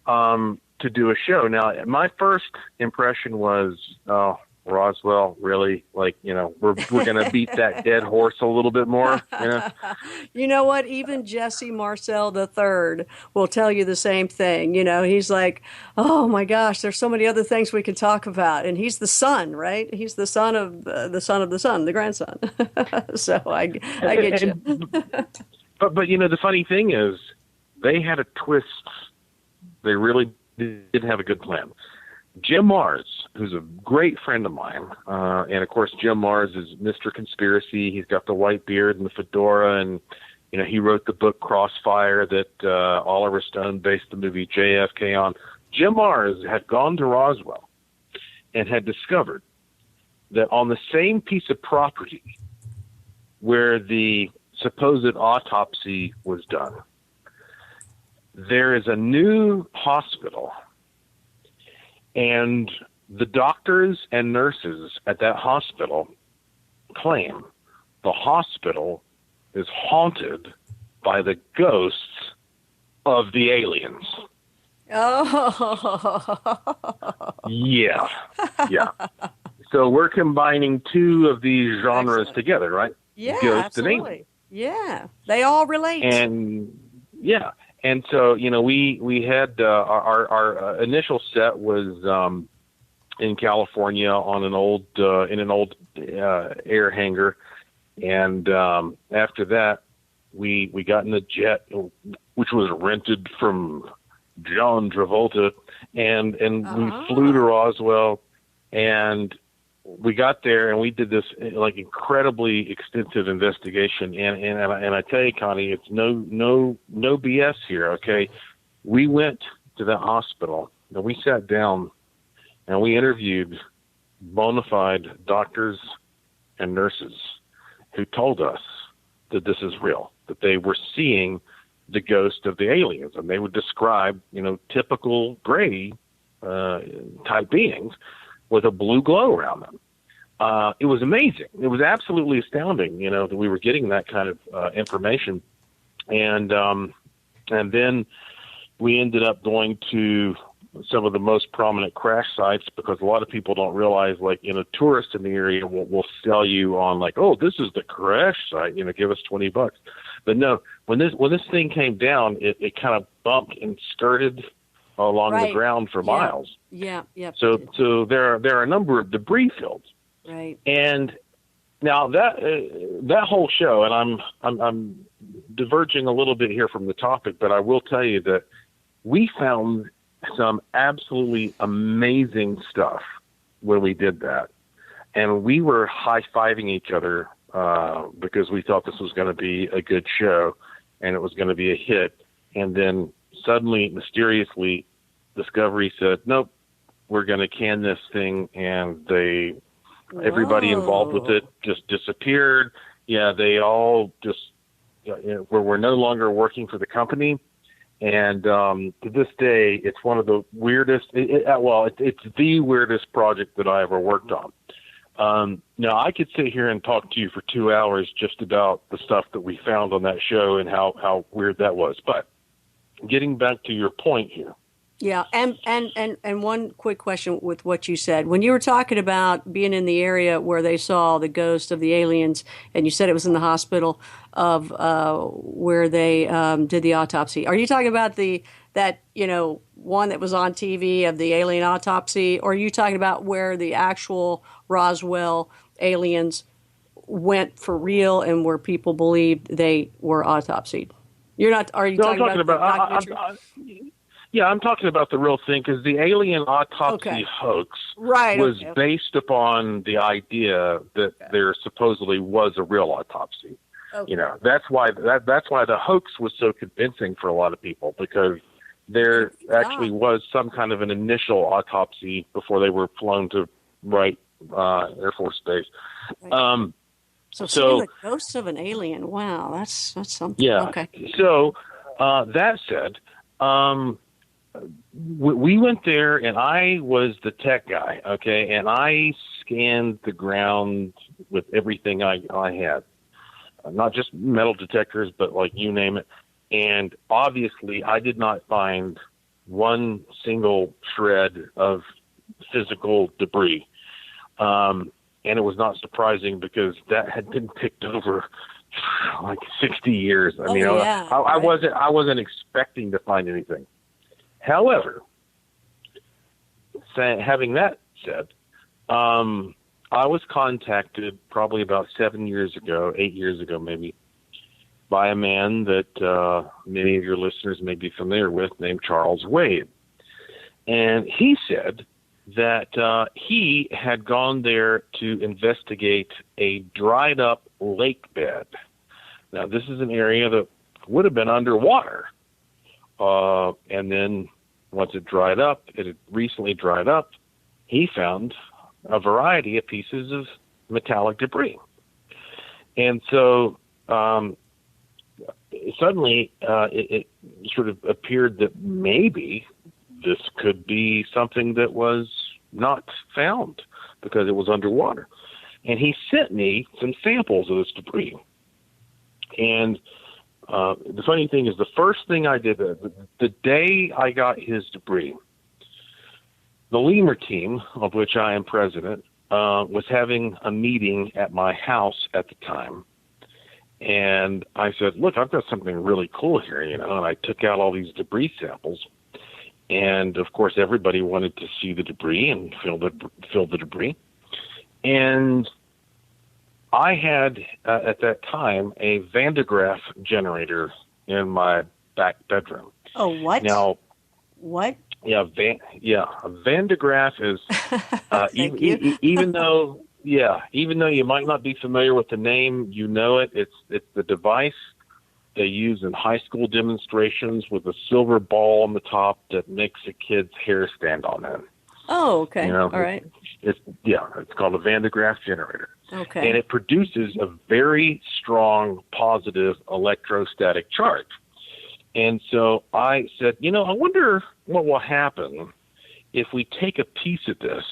to do a show. Now, my first impression was, Roswell, really? Like, we're going to beat that dead horse a little bit more, You know what? Even Jesse Marcel III will tell you the same thing. He's like, oh my gosh, there's so many other things we could talk about. And he's the son, right? He's the son of the son of the son, the grandson. So I get you. But the funny thing is, they had a twist. They really did have a good plan. Jim Mars, who's a great friend of mine, and of course Jim Mars is Mr. Conspiracy. He's got the white beard and the fedora, and he wrote the book Crossfire that Oliver Stone based the movie JFK on. Jim Mars had gone to Roswell and had discovered that on the same piece of property where the supposed autopsy was done, there is a new hospital. And the doctors and nurses at that hospital claim the hospital is haunted by the ghosts of the aliens. Oh. Yeah. So we're combining two of these genres together, right? Yeah, Ghost absolutely. and alien. Yeah, they all relate. And so, we had our initial set was in California on an old air hangar, and after that, we got in a jet which was rented from John Travolta, and we flew to Roswell, and we got there and we did this like incredibly extensive investigation. And I tell you, Connie, it's no BS here. Okay. We went to that hospital and we sat down and we interviewed bona fide doctors and nurses who told us that this is real, that they were seeing the ghost of the aliens, and they would describe, typical gray type beings with a blue glow around them. It was amazing. It was absolutely astounding, that we were getting that kind of information. And then we ended up going to some of the most prominent crash sites, because a lot of people don't realize, like, tourists in the area will sell you on like, oh, this is the crash site, give us $20. But no, when this thing came down, it kind of bumped and skirted along the Right. ground for miles. Yeah. So there are a number of debris fields. Right. And now that whole show, and I'm diverging a little bit here from the topic, but I will tell you that we found some absolutely amazing stuff when we did that. And we were high-fiving each other because we thought this was going to be a good show and it was going to be a hit. And then suddenly, mysteriously, Discovery said, nope, we're going to can this thing. And everybody involved with it just disappeared. Yeah, they all just were no longer working for the company. And to this day, it's one of the weirdest. It's the weirdest project that I ever worked on. Now, I could sit here and talk to you for 2 hours just about the stuff that we found on that show and how weird that was. But getting back to your point here. Yeah, and one quick question with what you said. When you were talking about being in the area where they saw the ghost of the aliens, and you said it was in the hospital of where they did the autopsy. Are you talking about that one that was on TV of the alien autopsy, or are you talking about where the actual Roswell aliens went for real and where people believed they were autopsied? You're not. Are you talking about the documentary? I'm talking about the real thing, because the alien autopsy hoax was based upon the idea that there supposedly was a real autopsy. Okay. That's why the hoax was so convincing for a lot of people, because there actually was some kind of an initial autopsy before they were flown to Wright Air Force Base. Right. So seeing the ghosts of an alien, wow, that's something. Yeah. Okay. So that said, we went there, and I was the tech guy, okay, and I scanned the ground with everything I had, not just metal detectors, but like you name it. And obviously, I did not find one single shred of physical debris. And it was not surprising, because that had been picked over like 60 years. I wasn't expecting to find anything. However, having that said, I was contacted probably about 8 years ago maybe, by a man that many of your listeners may be familiar with, named Charles Wade. And he said that he had gone there to investigate a dried up lake bed. Now, this is an area that would have been underwater. And then once it dried up, it had recently dried up, he found a variety of pieces of metallic debris. And so suddenly it sort of appeared that maybe this could be something that was not found because it was underwater. And he sent me some samples of this debris. And the funny thing is, the first thing I did, the day I got his debris, the Lemur team, of which I am president, was having a meeting at my house at the time. And I said, look, I've got something really cool here, and I took out all these debris samples. And, of course, everybody wanted to see the debris and fill the debris. And I had, at that time, a Graaff Generator in my back bedroom. Oh, what? Now, what? Yeah, a Van de Graaff is, even though you might not be familiar with the name, it's the device they use in high school demonstrations with a silver ball on the top that makes a kid's hair stand on end. Oh, okay. All right. It's called a Van de Graaff Generator. Okay. And it produces a very strong positive electrostatic charge. And so I said, I wonder what will happen if we take a piece of this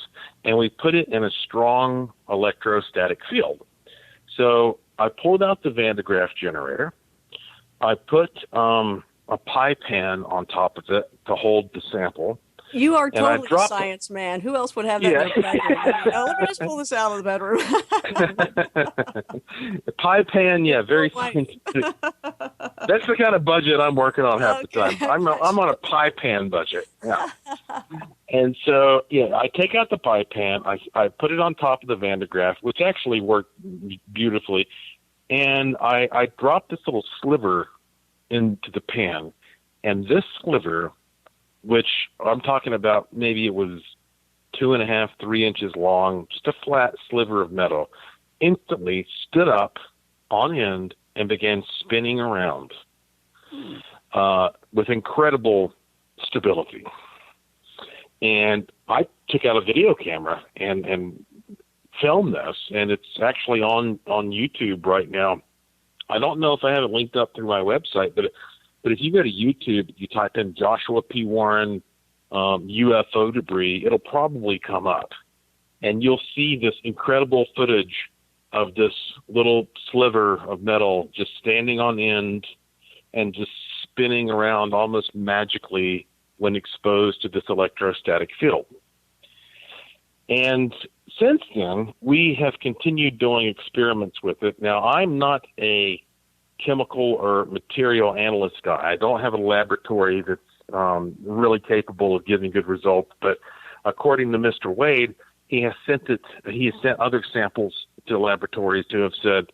and we put it in a strong electrostatic field. So I pulled out the Van de Graaff Generator. I put a pie pan on top of it to hold the sample. You are And I totally a dropped- science man. Who else would have that in their bedroom? Let me just pull this out of the bedroom. The pie pan, yeah, very Oh, my. scientific. That's the kind of budget I'm working on half the time. I'm on a pie pan budget. Yeah. And so, I take out the pie pan. I put it on top of the Van de Graaff, which actually worked beautifully. And I dropped this little sliver into the pan. And this sliver, which I'm talking about, maybe it was 2.5, 3 inches long, just a flat sliver of metal, instantly stood up on end and began spinning around with incredible stability. And I took out a video camera and filmed this, and it's actually on YouTube right now. I don't know if I have it linked up through my website, but if you go to YouTube, you type in Joshua P. Warren UFO debris, it'll probably come up. And you'll see this incredible footage of this little sliver of metal just standing on end and just spinning around almost magically when exposed to this electrostatic field. And since then, we have continued doing experiments with it. Now, I'm not a chemical or material analyst guy. I don't have a laboratory that's really capable of giving good results. But according to Mr. Wade, he has sent other samples to laboratories who have said,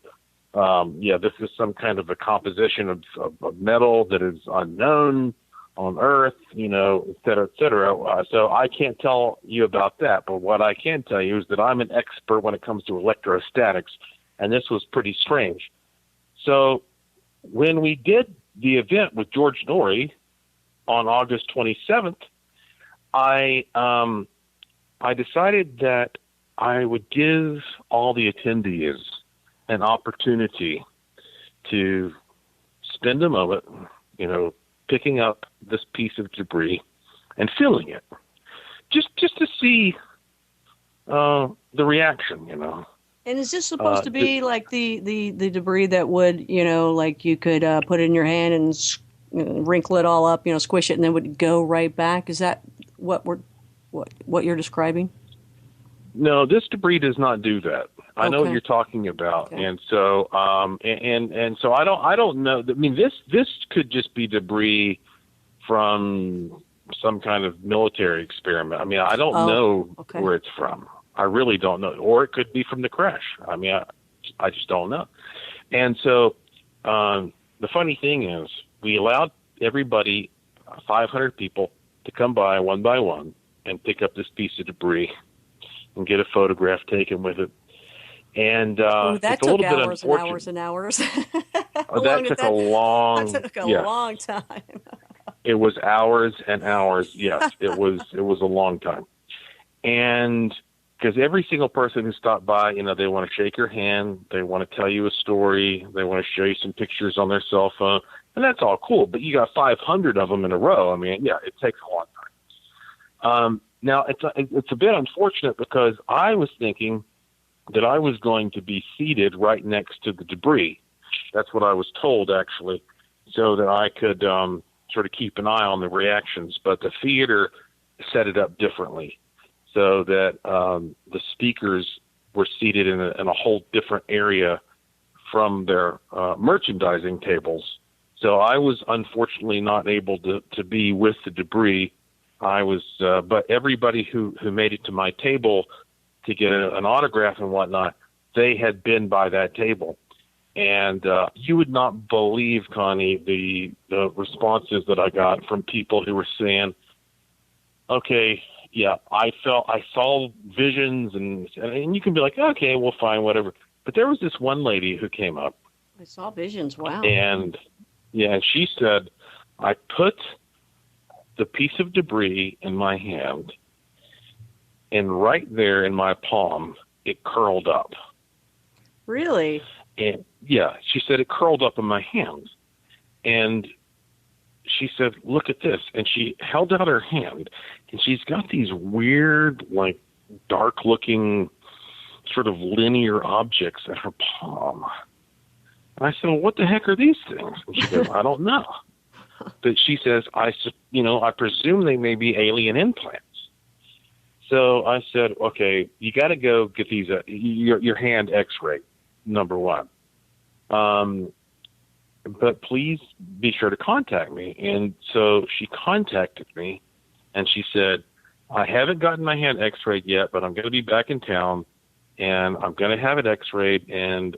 this is some kind of a composition of metal that is unknown on Earth, et cetera, et cetera. So I can't tell you about that. But what I can tell you is that I'm an expert when it comes to electrostatics, and this was pretty strange. So when we did the event with George Norrie on August 27th, I decided that I would give all the attendees an opportunity to spend a moment, picking up this piece of debris and feeling it, just to see the reaction, And is this supposed to be like the debris that would, like you could put it in your hand and wrinkle it all up, squish it, and then would go right back? Is that what you're describing? No, this debris does not do that. I know what Okay. you're talking about, Okay. and so and so I don't know. I mean, this could just be debris from some kind of military experiment. I mean, I don't know okay. where it's from. I really don't know, or it could be from the crash. I mean, I just don't know. And so the funny thing is, we allowed everybody, 500 people, to come by one and pick up this piece of debris and get a photograph taken with it. And that it's a took little bit hours and unfortunate. hours and hours. That took a long. That took a yeah. long time. It was hours and hours. Yes, it was a long time. And because every single person who stopped by, they want to shake your hand, they want to tell you a story, they want to show you some pictures on their cell phone, and that's all cool. But you got 500 of them in a row. I mean, yeah, it takes a long time. Now it's a bit unfortunate because I was thinking that I was going to be seated right next to the debris. That's what I was told, actually, so that I could sort of keep an eye on the reactions. But the theater set it up differently, so that the speakers were seated in a whole different area from their merchandising tables. So I was unfortunately not able to be with the debris. I was, but everybody who made it to my table to get an autograph and whatnot, they had been by that table. And you would not believe, Connie, the responses that I got from people who were saying, okay, yeah, I saw visions, and you can be like, okay, well, fine, whatever. But there was this one lady who came up. I saw visions. Wow. And yeah, she said, I put the piece of debris in my hand, and right there in my palm, it curled up. Really? And yeah, she said it curled up in my hand. And she said, look at this. And she held out her hand, and she's got these weird, like, dark-looking, sort of linear objects in her palm. And I said, well, what the heck are these things? And she goes, I don't know. But she says, I presume they may be alien implants. So I said, okay, you got to go get these, your hand x-ray, number one. But please be sure to contact me. And so she contacted me, and she said, I haven't gotten my hand x-rayed yet, but I'm going to be back in town, and I'm going to have it x-rayed. And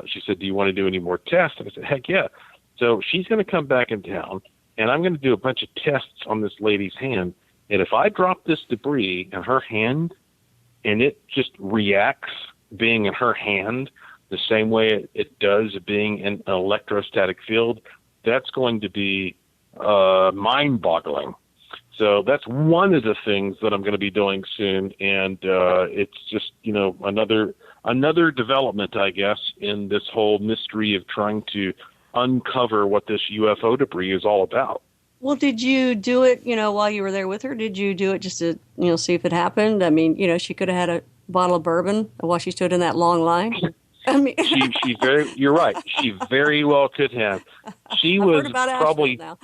she said, do you want to do any more tests? And I said, heck yeah. So she's going to come back in town, and I'm going to do a bunch of tests on this lady's hand. And if I drop this debris in her hand and it just reacts being in her hand the same way it does being in an electrostatic field, that's going to be mind-boggling. So that's one of the things that I'm going to be doing soon. And it's just, another development, I guess, in this whole mystery of trying to uncover what this UFO debris is all about. Well, did you do it, while you were there with her? Did you do it just to, see if it happened? I mean, she could have had a bottle of bourbon while she stood in that long line. I mean, you're right. She very well could have. She was probably, now.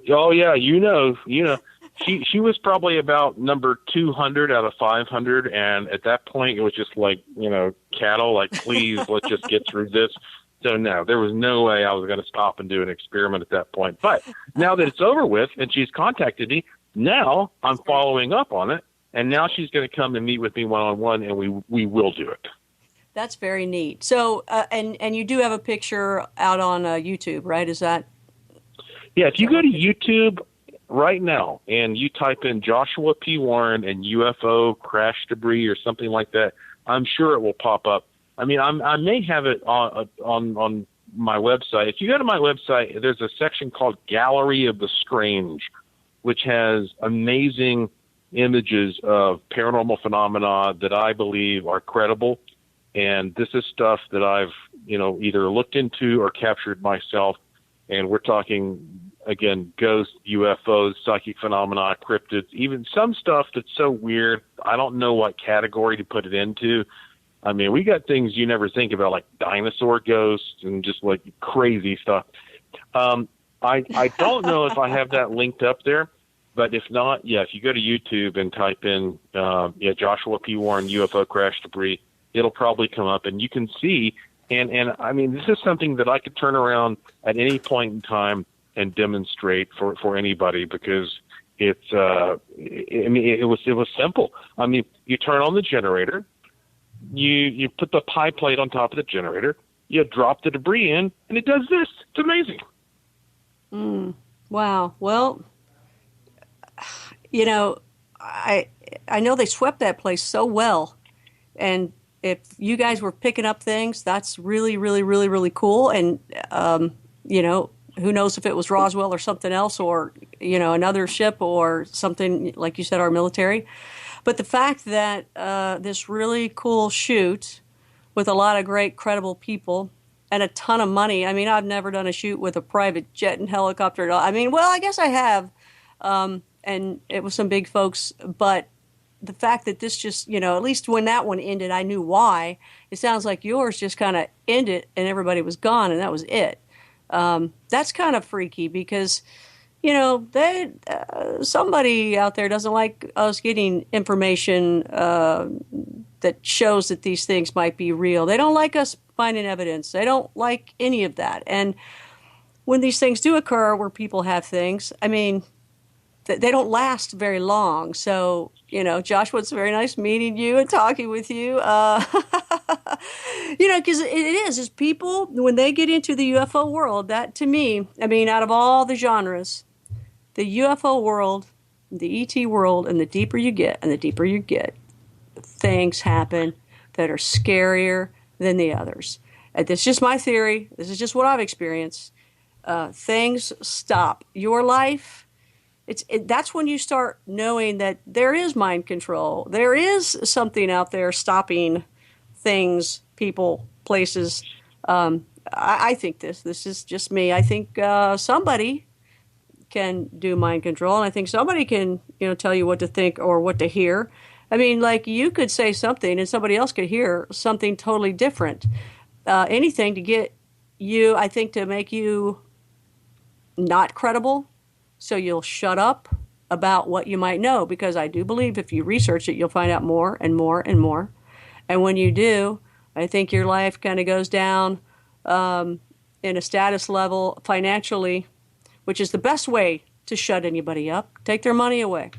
Oh yeah, she was probably about number 200 out of 500. And at that point it was just like, cattle, like, please, let's just get through this. So no, there was no way I was going to stop and do an experiment at that point. But now that it's over with and she's contacted me, now I'm following up on it. And now she's going to come and meet with me one-on-one, and we will do it. That's very neat. So, and you do have a picture out on YouTube, right? Is that? Yeah, if you go to YouTube right now and you type in Joshua P. Warren and UFO crash debris or something like that, I'm sure it will pop up. I mean, I may have it on my website. If you go to my website, there's a section called Gallery of the Strange, which has amazing images of paranormal phenomena that I believe are credible. And this is stuff that I've, either looked into or captured myself. And we're talking, again, ghosts, UFOs, psychic phenomena, cryptids, even some stuff that's so weird, I don't know what category to put it into. I mean, we got things you never think about, like dinosaur ghosts and just like crazy stuff. I don't know if I have that linked up there, but if not, if you go to YouTube and type in, Joshua P. Warren UFO crash debris, it'll probably come up and you can see. And I mean, this is something that I could turn around at any point in time and demonstrate for anybody, because it's, it was simple. I mean, you turn on the generator, you put the pie plate on top of the generator, you drop the debris in, and it does this. It's amazing. Wow. Well, I know they swept that place so well, and if you guys were picking up things, that's really, really, really, really cool. And who knows if it was Roswell or something else, or another ship or something, like you said, our military. But the fact that this really cool shoot with a lot of great, credible people and a ton of money. I mean, I've never done a shoot with a private jet and helicopter. I mean, well, I guess I have. And it was some big folks. But the fact that this just, at least when that one ended, I knew why. It sounds like yours just kind of ended and everybody was gone and that was it. That's kind of freaky because, somebody out there doesn't like us getting information that shows that these things might be real. They don't like us finding evidence. They don't like any of that. And when these things do occur where people have things, I mean, they don't last very long. So, Joshua, it's very nice meeting you and talking with you. Because it is people, when they get into the UFO world, that to me, I mean, out of all the genres, the UFO world, the ET world, and the deeper you get, things happen that are scarier than the others. And this is just my theory. This is just what I've experienced. Things stop. Your life, that's when you start knowing that there is mind control. There is something out there stopping things, people, places. I think this is just me. I think somebody can do mind control, and I think somebody can, tell you what to think or what to hear. I mean, like, you could say something and somebody else could hear something totally different. Anything to get you, I think, to make you not credible, so you'll shut up about what you might know, because I do believe if you research it, you'll find out more and more and more. And when you do, I think your life kind of goes down in a status level financially, which is the best way to shut anybody up. Take their money away.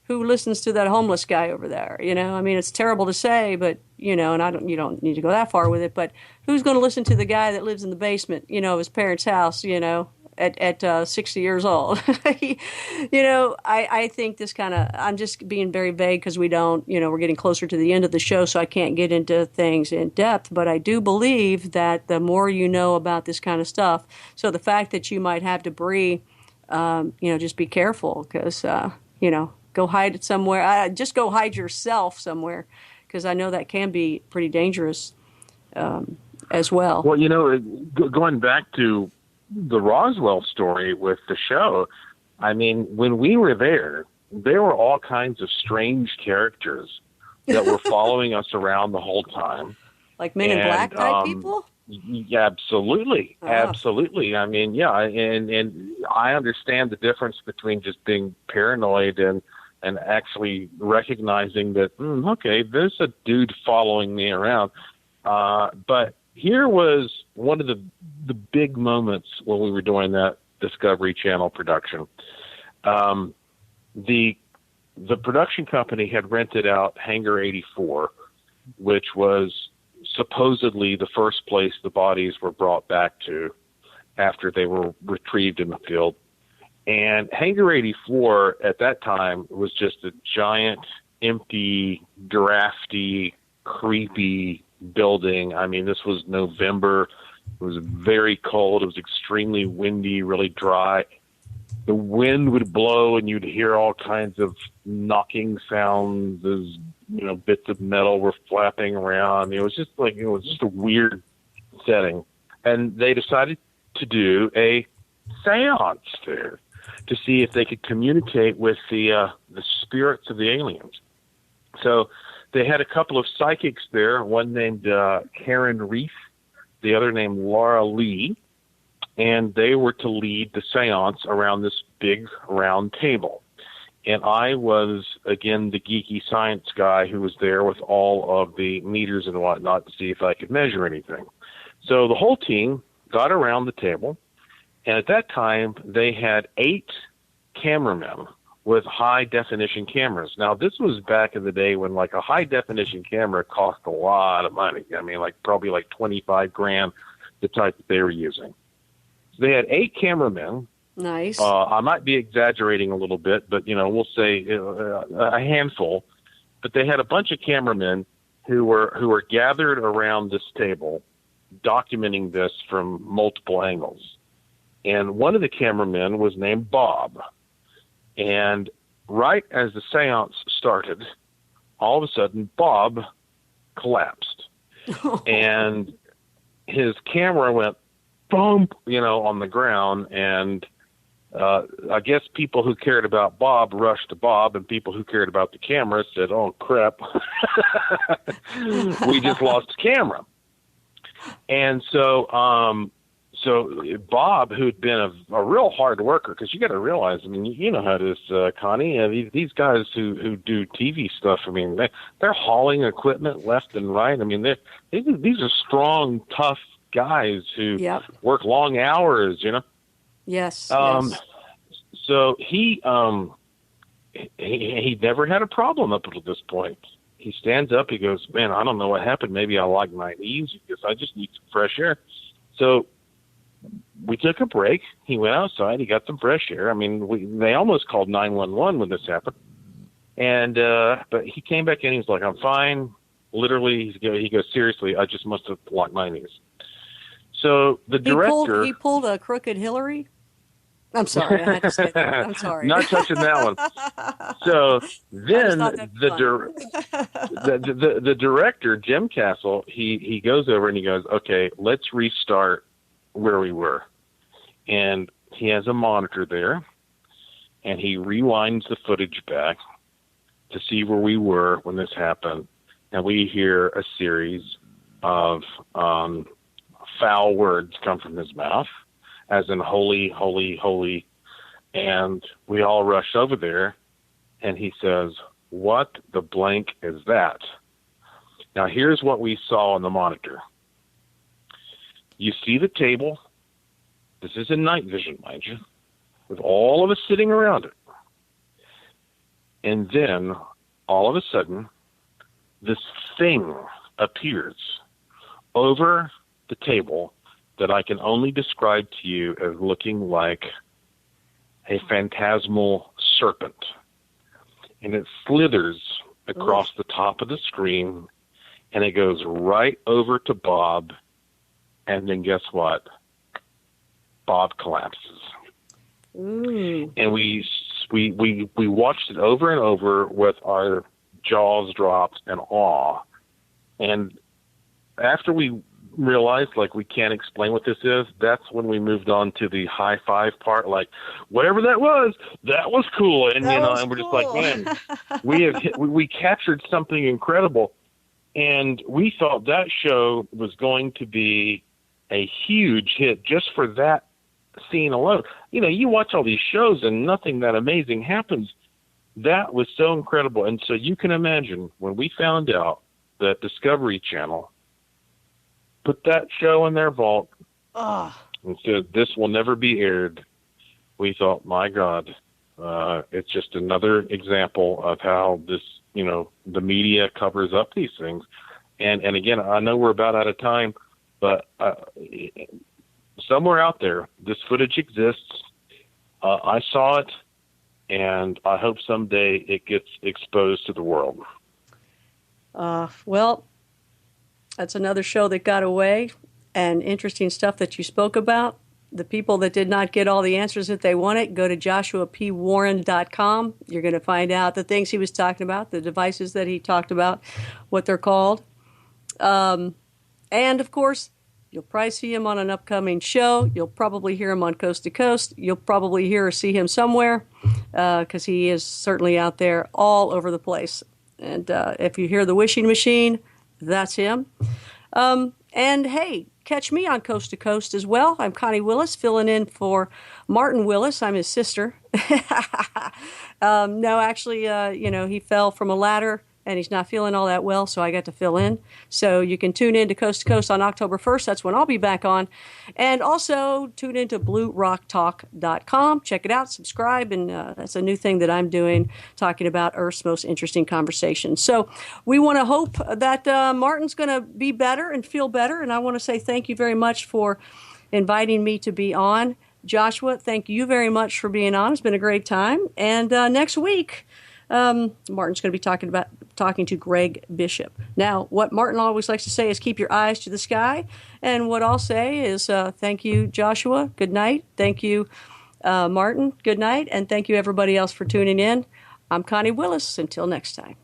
Who listens to that homeless guy over there? You know, I mean, it's terrible to say, but, you know, and you don't need to go that far with it, but who's going to listen to the guy that lives in the basement, you know, of his parents' house, you know, at 60 years old? You know, I think this kind of, I'm just being very vague because we don't, you know, we're getting closer to the end of the show, so I can't get into things in depth, but I do believe that the more you know about this kind of stuff, so the fact that you might have debris, you know, just be careful, because, you know, go hide it somewhere. Just go hide yourself somewhere, because I know that can be pretty dangerous as well. Well, you know, going back to the Roswell story with the show, I mean, when we were there were all kinds of strange characters that were following us around the whole time. Like Men in Black type people? Yeah, absolutely. Absolutely. I mean, yeah, and I understand the difference between just being paranoid and actually recognizing that, okay, there's a dude following me around. But here was one of the big moments when we were doing that Discovery Channel production. The production company had rented out Hangar 84, which was supposedly the first place the bodies were brought back to after they were retrieved in the field. And Hangar 84 at that time was just a giant, empty, drafty, creepy building. I mean, this was November. It was very cold. It was extremely windy, really dry. The wind would blow and you'd hear all kinds of knocking sounds as, you know, bits of metal were flapping around. It was just like, it was just a weird setting. And they decided to do a seance there to see if they could communicate with the spirits of the aliens. So they had a couple of psychics there, one named Karen Reef, the other named Laura Lee, and they were to lead the seance around this big round table. And I was, again, the geeky science guy who was there with all of the meters and whatnot to see if I could measure anything. So the whole team got around the table, and at that time, they had 8 cameramen with high-definition cameras. Now, this was back in the day when, like, a high-definition camera cost a lot of money. I mean, like, probably like $25,000, the type that they were using. So they had 8 cameramen. Nice. I might be exaggerating a little bit, but, you know, we'll say a handful. But they had a bunch of cameramen who were gathered around this table, documenting this from multiple angles. And one of the cameramen was named Bob. And right as the seance started, all of a sudden, Bob collapsed. And his camera went bump, you know, on the ground. And I guess people who cared about Bob rushed to Bob, and people who cared about the camera said, oh, crap, we just lost the camera. And so Bob, who'd been a real hard worker, because you got to realize, I mean, you know how it is, Connie. These guys who do TV stuff, I mean, they're hauling equipment left and right. I mean, these are strong, tough guys who work long hours, you know. Yes. So he never had a problem up until this point. He stands up. He goes, man, I don't know what happened. Maybe I like my knees. He goes, I just need some fresh air. So we took a break. He went outside. He got some fresh air. I mean, they almost called 911 when this happened. And but he came back in. He was like, I'm fine. Literally, he goes, seriously, I just must have locked my knees. So the director... He pulled a crooked Hillary? I'm sorry, I had to say that. I'm sorry. Not touching that one. So then the director, Jim Castle, he goes over and he goes, okay, let's restart where we were. And he has a monitor there, and he rewinds the footage back to see where we were when this happened. And we hear a series of foul words come from his mouth. as in holy, holy, holy. And we all rush over there, and he says, "What the blank is that?" Now, here's what we saw on the monitor. You see the table. This is in night vision, mind you, with all of us sitting around it. And then, all of a sudden, this thing appears over the table that I can only describe to you as looking like a phantasmal serpent. And it slithers across the top of the screen, and it goes right over to Bob. And then guess what? Bob collapses. Ooh. And we watched it over and over with our jaws dropped in awe. And after we realized, like, we can't explain what this is, that's when we moved on to the high five part, like, whatever that was cool. And, and we're just like, man, we captured something incredible. And we thought that show was going to be a huge hit just for that scene alone. You watch all these shows and nothing that amazing happens. That was so incredible. And so you can imagine when we found out that Discovery Channel put that show in their vault and said, "This will never be aired," we thought, my God, it's just another example of how this, the media covers up these things. And again, I know we're about out of time, but somewhere out there, this footage exists. I saw it, and I hope someday it gets exposed to the world. Well, that's another show that got away, and interesting stuff that you spoke about. The people that did not get all the answers that they wanted, go to joshuapwarren.com. You're going to find out the things he was talking about, the devices that he talked about, what they're called. And, of course, you'll probably see him on an upcoming show. You'll probably hear him on Coast to Coast. You'll probably hear or see him somewhere because he is certainly out there all over the place. And if you hear the wishing machine, that's him. And, hey, catch me on Coast to Coast as well. I'm Connie Willis, filling in for Martin Willis. I'm his sister. No, actually, he fell from a ladder, and he's not feeling all that well, so I got to fill in. So you can tune in to Coast on October 1st. That's when I'll be back on. And also tune in to BlueRockTalk.com. Check it out, subscribe, and that's a new thing that I'm doing, talking about Earth's most interesting conversations. So we want to hope that Martin's going to be better and feel better, and I want to say thank you very much for inviting me to be on. Joshua, thank you very much for being on. It's been a great time. And next week, Martin's going to be talking to Greg Bishop. Now, what Martin always likes to say is keep your eyes to the sky. And what I'll say is thank you, Joshua. Good night. Thank you, Martin. Good night. And thank you, everybody else, for tuning in. I'm Connie Willis. Until next time.